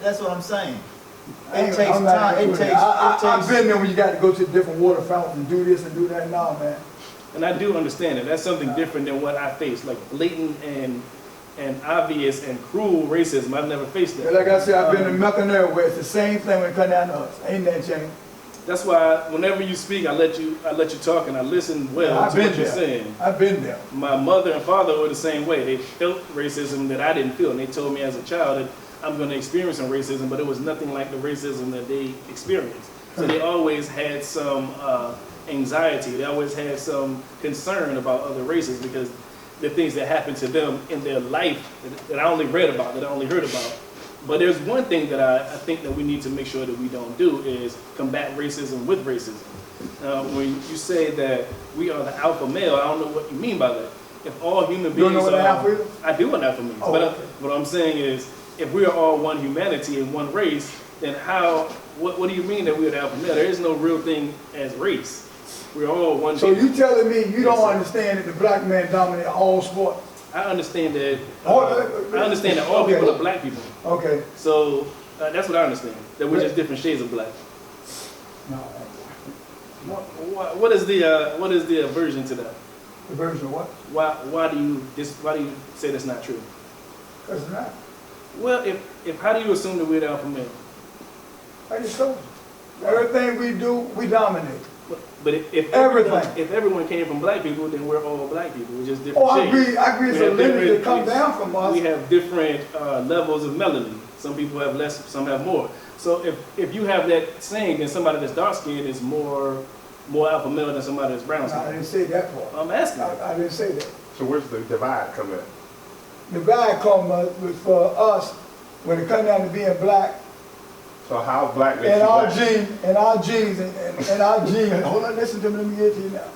D: that's what I'm saying.
E: I
D: It
E: ain't-
D: takes
E: I'm not
D: time, it
E: doing
D: takes,
E: that. I've been there when you got to go to different water fountains and do this and do that now, man.
A: And I do understand it. That's something different than what I face, like blatant and obvious and cruel racism. I've never faced
E: But
A: that.
E: like I said, I've been in Mecca and everywhere. It's the same thing when it comes down to us. Ain't that changed?
A: That's why whenever you speak, I let you talk and I listen well
E: I've
A: to
E: been
A: what you're
E: there.
A: saying.
E: I've been there.
A: My mother and father were the same way. They felt racism that I didn't feel, and they told me as a child that I'm going to experience some racism, but it was nothing like the racism that they experienced. So they always had some anxiety. They always had some concern about other races because the things that happened to them in their life that I only read about, that I only heard about. But there's one thing that I think that we need to make sure that we don't do is combat racism with racism. When you say that we are the alpha male, I don't know what you mean by that. If all human beings
E: You don't know what an alpha is?
A: I do know what alpha means.
E: Oh,
A: But
E: okay.
A: what I'm saying is, if we are all one humanity and one race, then what do you mean that we're the alpha male? There is no real thing as race. We're all one
E: So
A: people.
E: you telling me you
A: Yes,
E: don't
A: sir.
E: understand that the black man dominate all sports?
A: I understand that.
E: Oh,
A: I understand that all
E: okay.
A: people are black people.
E: Okay.
A: So that's what I understand. That we're just different shades of black.
E: No,
A: What is the aversion to that?
E: the version of what?
A: Why do you say that's not true?
E: Because it's not.
A: Well, if how do you assume that we're the alpha male?
E: I just told you. Everything we do, we dominate.
A: But if
E: Everything.
A: everyone came from black people, then we're all black people. We're just different
E: Oh, I
A: shades.
E: agree. I agree. It's
A: We
E: a
A: have
E: limit to
A: different-
E: come down from us.
A: We have different levels of melanin. Some people have less, some have more. So if you have that saying, then somebody that's dark skinned is more alpha male than somebody that's brown
E: No, I
A: skinned.
E: didn't say that part.
A: I'm asking.
E: I didn't say that.
B: So where's the divide come at?
E: The guy come with for us when it comes down to being black
B: So how black makes
E: and
B: you
E: our
B: black?
E: genes and our genes. Hold on, listen to me. Let me get to you now.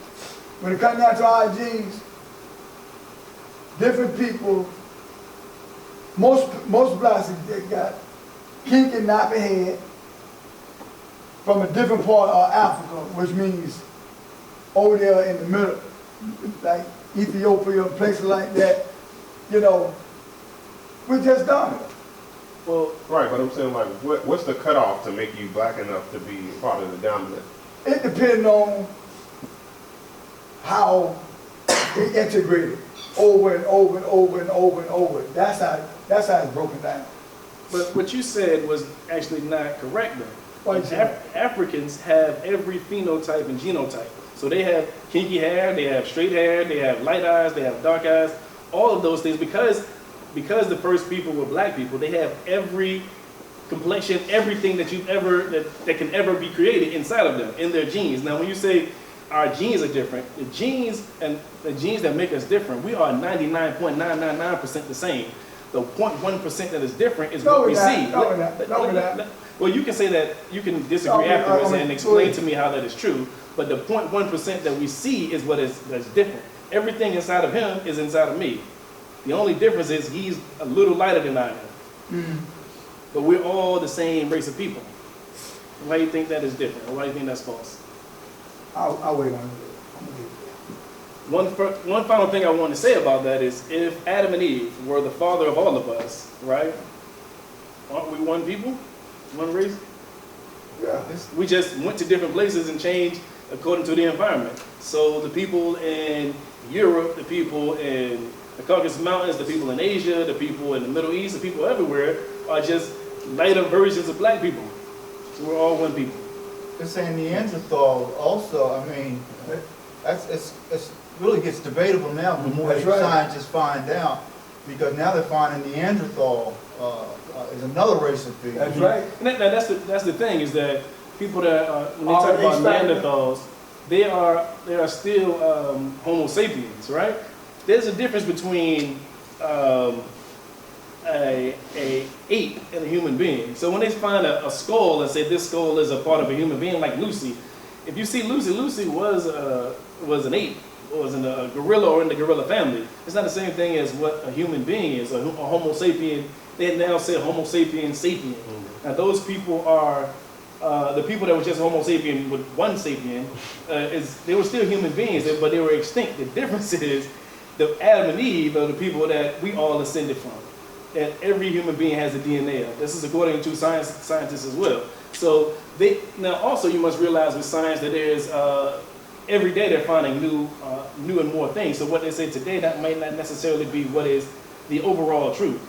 E: When it comes down to our genes, different people. Most blacks they got kinky nappy head from a different part of Africa, which means over there in the middle, like Ethiopia, places like that. You know, we're just dominant.
A: Well,
B: Right, but I'm saying like, what's the cutoff to make you black enough to be part of the dominant?
E: It depends on how we integrate it over and over and over and over and over. That's how it's broken down.
A: but what you said was actually not correct though.
E: What you said?
A: Africans have every phenotype and genotype. So they have kinky hair, they have straight hair, they have light eyes, they have dark eyes, all of those things because the first people were black people, they have every complexion, everything that that can ever be created inside of them, in their genes. Now when you say our genes are different, the genes that make us different, we are 99.999% the same. The 0.1% that is different is
E: No,
A: what we
E: we're not.
A: see.
E: No, we're not. No, we're not.
A: Well, you can say that, you can disagree
E: No,
A: afterwards
E: I mean,
A: and explain
E: go
A: to me how that is true, but the 0.1% that we see is that's different. Everything inside of him is inside of me. The only difference is he's a little lighter than I am.
E: Mm.
A: But we're all the same race of people. Why do you think that is different? Or why do you think that's false?
E: I'll wait on it. I'm gonna leave it
A: One final thing I want to say about that is if Adam and Eve were the father of all of us, right? Aren't we one people? One race?
E: there.
A: We just went to different places and changed according to the environment. So the people in Europe, the people in the Caucasus Mountains, the people in Asia, the people in the Middle East, the people everywhere are just lighter versions of black people. So we're all one people.
D: They're saying Neanderthal also, I mean, it's really gets debatable now the more
E: That's right.
D: scientists find out, because now they're finding Neanderthal is another race of people.
E: That's right.
A: And that's the thing is that people that when they talk
E: Are they
A: about
E: starting-
A: Neanderthals, they are still Homo sapiens, right? There's a difference between a ape and a human being. So when they find a skull and say this skull is a part of a human being, like Lucy, if you see Lucy was an ape, was in a gorilla or in the gorilla family. It's not the same thing as what a human being is, a Homo sapien. They now say Homo sapien sapien. Now those people are the people that were just Homo sapien with one sapien. They were still human beings, but they were extinct. The difference is the Adam and Eve are the people that we all ascended from. And every human being has a DNA of. This is according to scientists as well. So now also you must realize with science that there's every day they're finding new and more things. So what they say today, that might not necessarily be what is the overall truth.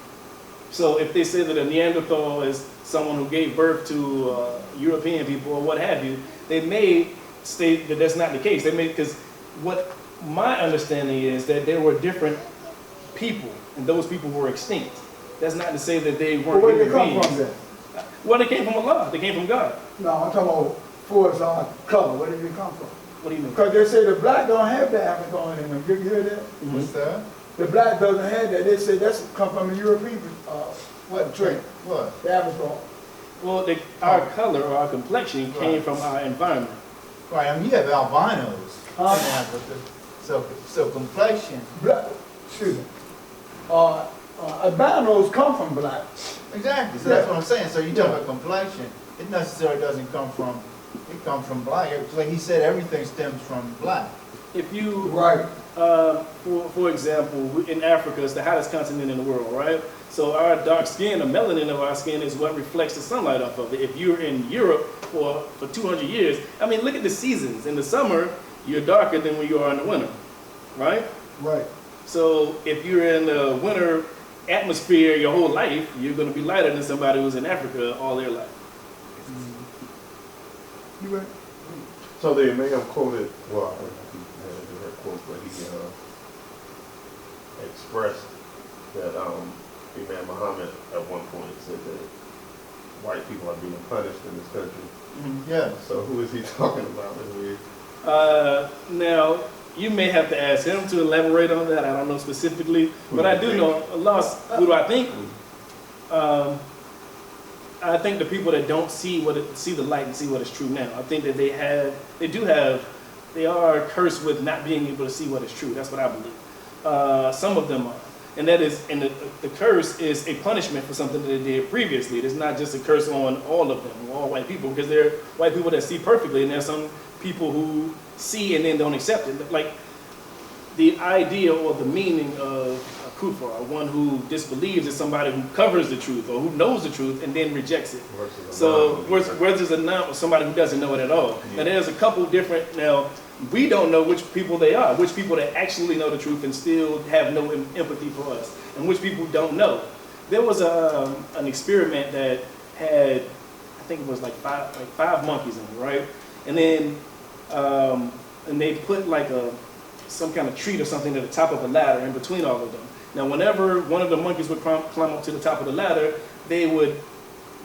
A: So if they say that a Neanderthal is someone who gave birth to European people or what have you, they may state that that's not the case. They may, because what my understanding is that there were different people and those people were extinct. That's not to say that they
E: But
A: weren't
E: where did they
A: human
E: come
A: beings.
E: from then?
A: Well, they came from Allah. They came from God.
E: No, I'm talking about for its color. Where did they come from?
A: What do you mean?
E: Because they say the black don't have the African in them. You hear that?
D: What's that?
E: The black doesn't have that. They say that's come from the European
D: What
E: trait.
D: What?
E: The African.
A: Well, our color or our complexion came from our environment.
D: Right, I mean, you have albinos
E: Huh?
D: in Africa, so complexion.
E: Black. Excuse me. Albinos come from black.
D: Exactly, so that's what I'm saying, so you talk about complexion, it necessarily doesn't come from, it comes from black. Like he said, everything stems from black.
A: If you,
E: Right.
A: for example, in Africa, it's the hottest continent in the world, right? So our dark skin, the melanin of our skin is what reflects the sunlight off of it. If you're in Europe for 200 years, I mean, look at the seasons. In the summer, you're darker than when you are in the winter, right?
E: Right.
A: So if you're in the winter atmosphere your whole life, you're going to be lighter than somebody who's in Africa all their life.
E: You right.
B: So they may have quoted, well, I don't know if he had a direct quote, but he expressed that Imam Muhammad at one point said that white people are being punished in this country.
D: Yes.
B: So who is he talking about?
A: Now, you may have to ask him to elaborate on that. I don't know specifically, but I do know Allah. Who do I think? I think the people that don't see the light and see what is true now. I think that they are cursed with not being able to see what is true. That's what I believe. Some of them are. And that is, and the curse is a punishment for something that they did previously. It is not just a curse on all of them, all white people, because there are white people that see perfectly, and there are some people who see and then don't accept it. Like the idea or the meaning of a kufar, one who disbelieves, is somebody who covers the truth or who knows the truth and then rejects it. So versus a non, somebody who doesn't know it at all. Now there's a couple different, now we don't know which people they are, which people that actually know the truth and still have no empathy for us, and which people don't know. There was an experiment that had, I think it was like five monkeys in it, right? And then and they put like some kind of treat or something at the top of a ladder in between all of them. Now, whenever one of the monkeys would climb up to the top of the ladder, they would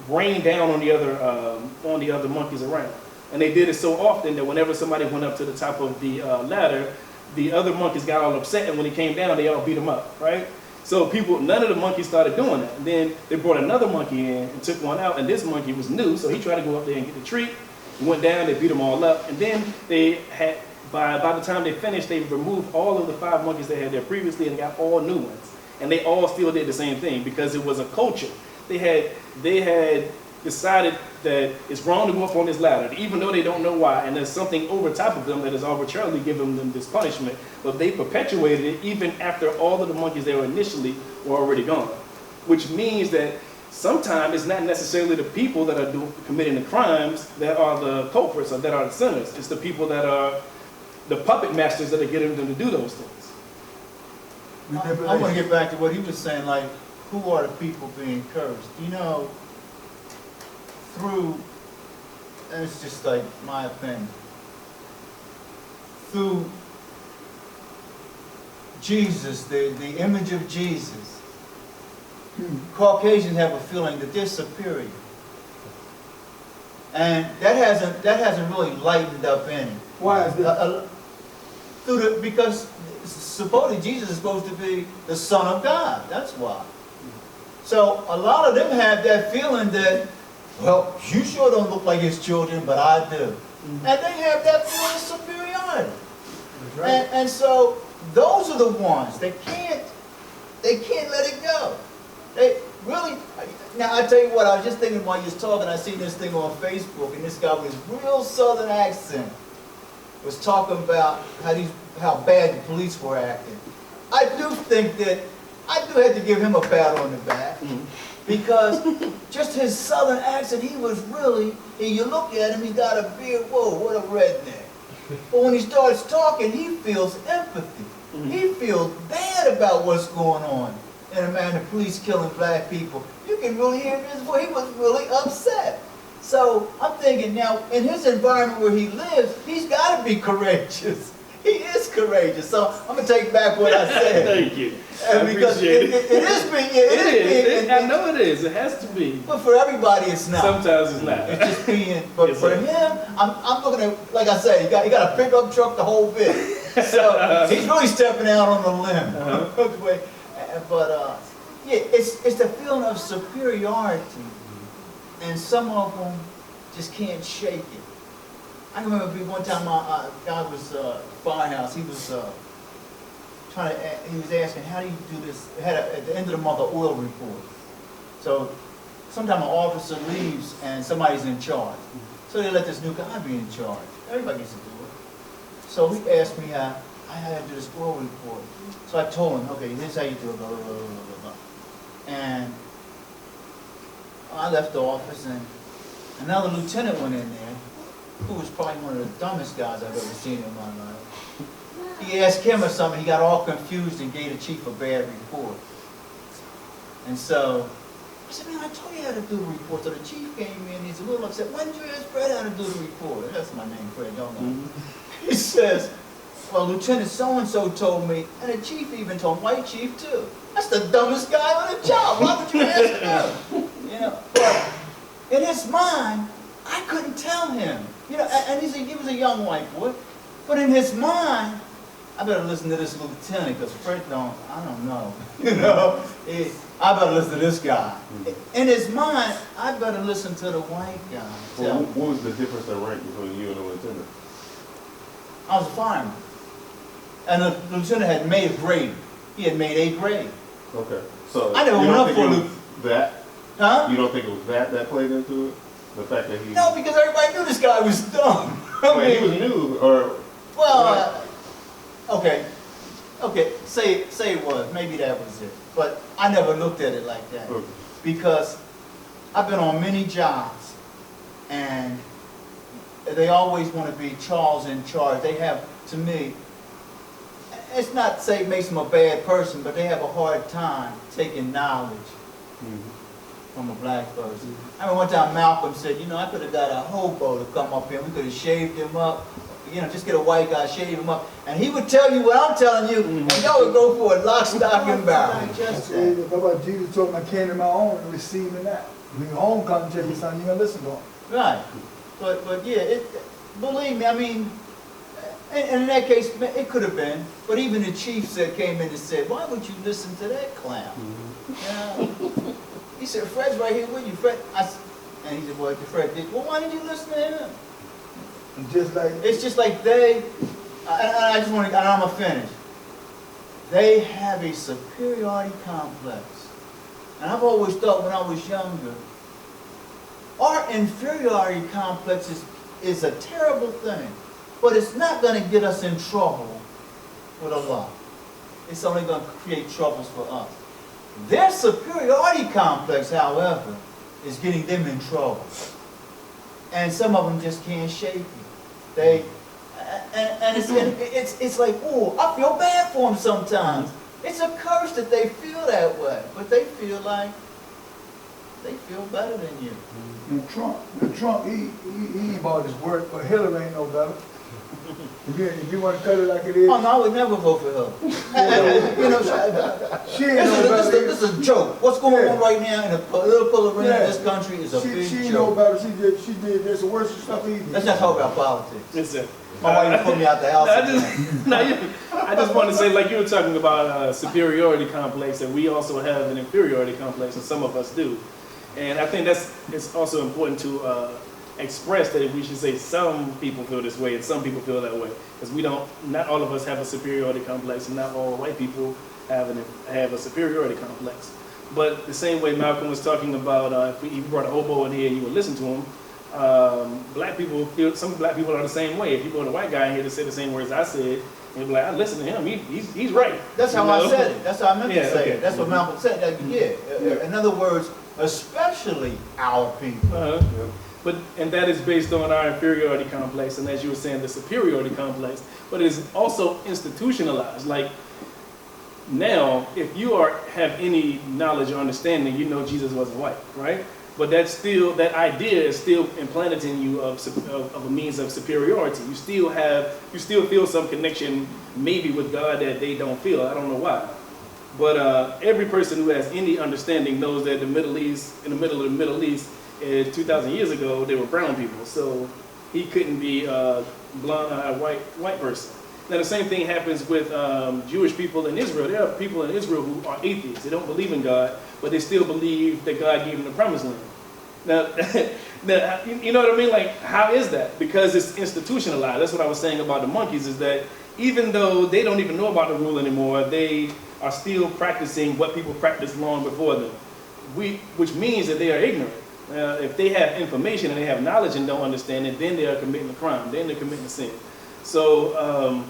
A: rain down on the other monkeys around. And they did it so often that whenever somebody went up to the top of the ladder, the other monkeys got all upset, and when he came down, they all beat him up, right? So none of the monkeys started doing that. And then they brought another monkey in and took one out, and this monkey was new, so he tried to go up there and get the treat. He went down, they beat them all up, and then they had, by the time they finished, they removed all of the 5 monkeys they had there previously and got all new ones. And they all still did the same thing because it was a culture. They had decided that it's wrong to go up on this ladder, even though they don't know why, and there's something over top of them that is arbitrarily giving them this punishment, but they perpetuated it even after all of the monkeys they were initially were already gone. Which means that sometimes it's not necessarily the people that are committing the crimes that are the culprits or that are the sinners. It's the people that are the puppet masters that are getting them to do those things.
D: I want to get back to what he was saying, like, who are the people being cursed? You know, through, and it's just like my opinion, through Jesus, the image of Jesus, Caucasians have a feeling that they're superior. And that hasn't really lightened up any.
E: Why is that?
D: Because supposedly Jesus is supposed to be the Son of God. That's why. So a lot of them have that feeling that, well, you sure don't look like his children, but I do. And they have that feeling of superiority.
E: That's right.
D: And so those are the ones that can't let it go. They really, now I tell you what, I was just thinking while you was talking, I seen this thing on Facebook, and this guy with his real southern accent was talking about how bad the police were acting. I do think that, I do have to give him a pat on the back, because just his southern accent, he was really, and you look at him, he got a beard, whoa, what a redneck. But when he starts talking, he feels empathy. He feels bad about what's going on. And man, the police killing black people. You can really hear his voice. He was really upset. So I'm thinking now, in his environment where he lives, he's got to be courageous. He is courageous. So I'm gonna take back what I said.
A: Thank you.
D: And
A: I
D: because
A: appreciate it.
D: it is being, it is being,
A: I know it is. It has to be.
D: but for everybody it's not.
A: Sometimes it's not.
D: It's just being, but
A: Yes,
D: for
A: sir.
D: him, I'm looking at, like I said, he got a pickup truck, the whole bit. So he's really stepping out on the limb. But yeah, it's the feeling of superiority, and some of them just can't shake it. I remember one time my guy was firehouse. He was he was asking, how do you do this? At the end of the month, an oil report. So sometimes an officer leaves and somebody's in charge. So they let this new guy be in charge. Everybody gets to do it. So he asked me how I had to do this oil report. So I told him, okay, here's how you do it, blah, blah, blah, blah, blah, blah. And I left the office, and another lieutenant went in there, who was probably one of the dumbest guys I've ever seen in my life. He asked him or something, he got all confused and gave the chief a bad report. And so, I said, man, I told you how to do the report. So the chief came in, he's a little upset. Why didn't you ask Fred how to do the report? That's my name, Fred, don't know. He says, well, Lieutenant so-and-so told me, and the chief even told me, white chief too. That's the dumbest guy on the job. Why would you ask him? You know, but in his mind, I couldn't tell him. You know, and he was a young white boy, but in his mind, I better listen to this lieutenant, because Fred I don't know. You know, I better listen to this guy. In his mind, I better listen to the white guy.
B: Well, what was the difference in rank between you and the lieutenant?
D: I was a fireman. And the lieutenant had made a grade. He had made 8th grade.
B: Okay. So
D: I never
B: you
D: went
B: don't
D: up
B: think
D: for
B: it was that?
D: Huh?
B: You don't think it was that played into it? The fact that he...
D: No, because everybody knew this guy was dumb.
B: Well, he was new, or...
D: Well, okay, say it was, maybe that was it. But I never looked at it like that.
B: Okay.
D: Because I've been on many jobs, and they always want to be Charles in charge. They have, to me, it's not to say it makes them a bad person, but they have a hard time taking knowledge from a black person. I remember one time Malcolm said, you know, I could have got a hobo to come up here. We could have shaved him up. You know, just get a white guy, shave him up. And he would tell you what I'm telling you, and y'all would go for a lock, stock, and barrel. Just that.
E: But Jesus told me I came to my own and receiving that. When your home comes to you, son, you're going to listen to him.
D: Right. But yeah, believe me, I mean, and in that case, it could have been. But even the chief came in and said, why would you listen to that clown? You know? He said, Fred's right here with you, Fred. And he said, well, Fred did. Well, why didn't you listen to him?
E: And just like...
D: It's just like and I just want to, and I'm going to finish. They have a superiority complex. And I've always thought when I was younger, our inferiority complex is a terrible thing. But it's not going to get us in trouble with Allah. It's only going to create troubles for us. Their superiority complex, however, is getting them in trouble. And some of them just can't shake it. It's like, oh, I feel bad for them sometimes. It's a curse that they feel that way, but they feel like they feel better than you.
E: And Trump, he about his work, but Hillary ain't no better. If you want to cut it like it is.
D: Oh no, I would never vote for her. You know,
E: she ain't no better.
D: this is a joke. What's going on right now in the political arena in this country is a big
E: She ain't
D: joke.
E: no better. She did this worse stuff he did.
D: Let's not talk about politics.
A: Listen.
D: My wife put me out the house.
A: I just want to say, like you were talking about superiority complex, and we also have an inferiority complex, and some of us do. And I think it's also important to express that we should say some people feel this way and some people feel that way, because not all of us have a superiority complex, and not all white people have a superiority complex. But the same way Malcolm was talking about, if you brought a hobo in here and you would listen to him, some black people are the same way. If you brought a white guy in here to say the same words I said, and be like, I listen to him, he's right.
D: That's how I said it. That's how I meant to say
A: okay.
D: it. That's what Malcolm said. In other words, especially our people.
A: And that is based on our inferiority complex, and as you were saying, the superiority complex, but it is also institutionalized. Like now, if you have any knowledge or understanding, you know Jesus wasn't white, right? But that's still, that idea is still implanted in you of a means of superiority. You still feel some connection maybe with God that they don't feel. I don't know why. But every person who has any understanding knows that the Middle East, in the middle of the Middle East, 2,000 years ago, they were brown people. So he couldn't be a blonde, white person. Now the same thing happens with Jewish people in Israel. There are people in Israel who are atheists. They don't believe in God, but they still believe that God gave them the promised land. Now, you know what I mean? Like, how is that? Because it's institutionalized. That's what I was saying about the monkeys, is that even though they don't even know about the rule anymore, they are still practicing what people practiced long before them. Which means that they are ignorant. If they have information and they have knowledge and don't understand it, then they are committing a crime. Then they're committing a sin. So,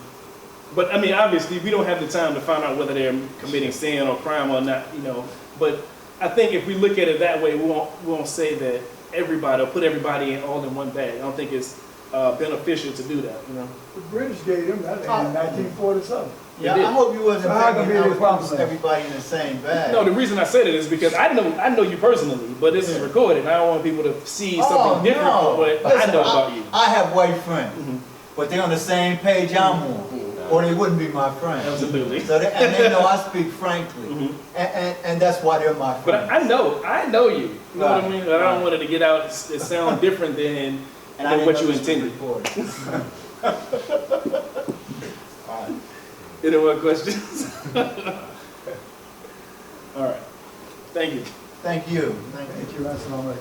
A: but I mean, obviously, we don't have the time to find out whether they're committing sin or crime or not, you know. But I think if we look at it that way, we won't say that everybody, or put everybody all in one bag. I don't think it's beneficial to do that, you know.
E: The British gave them that in 1947.
D: Yeah,
A: did.
D: I hope you wasn't
E: So how come
D: thinking I
E: they
D: was
E: didn't
D: putting everybody in the same bag.
A: No, the reason I said it is because I know you personally, but this is recorded. I don't want people to see something different from what I know about you.
D: I have white friends,
A: Mhm.
D: but they're on the same page I'm on, or they wouldn't be my friends.
A: Absolutely.
D: So and they know I speak frankly,
A: Mhm.
D: and that's why they're my
A: But
D: friends.
A: I know you. You know what I
D: Right.
A: mean? But I don't want it to get out. It sound different than
D: And I didn't
A: what
D: know
A: you
D: this was
A: intended.
D: recorded. All right.
A: Any more questions? All right. Thank you.
D: Thank you. Thank you.
E: Thank you, that's all right.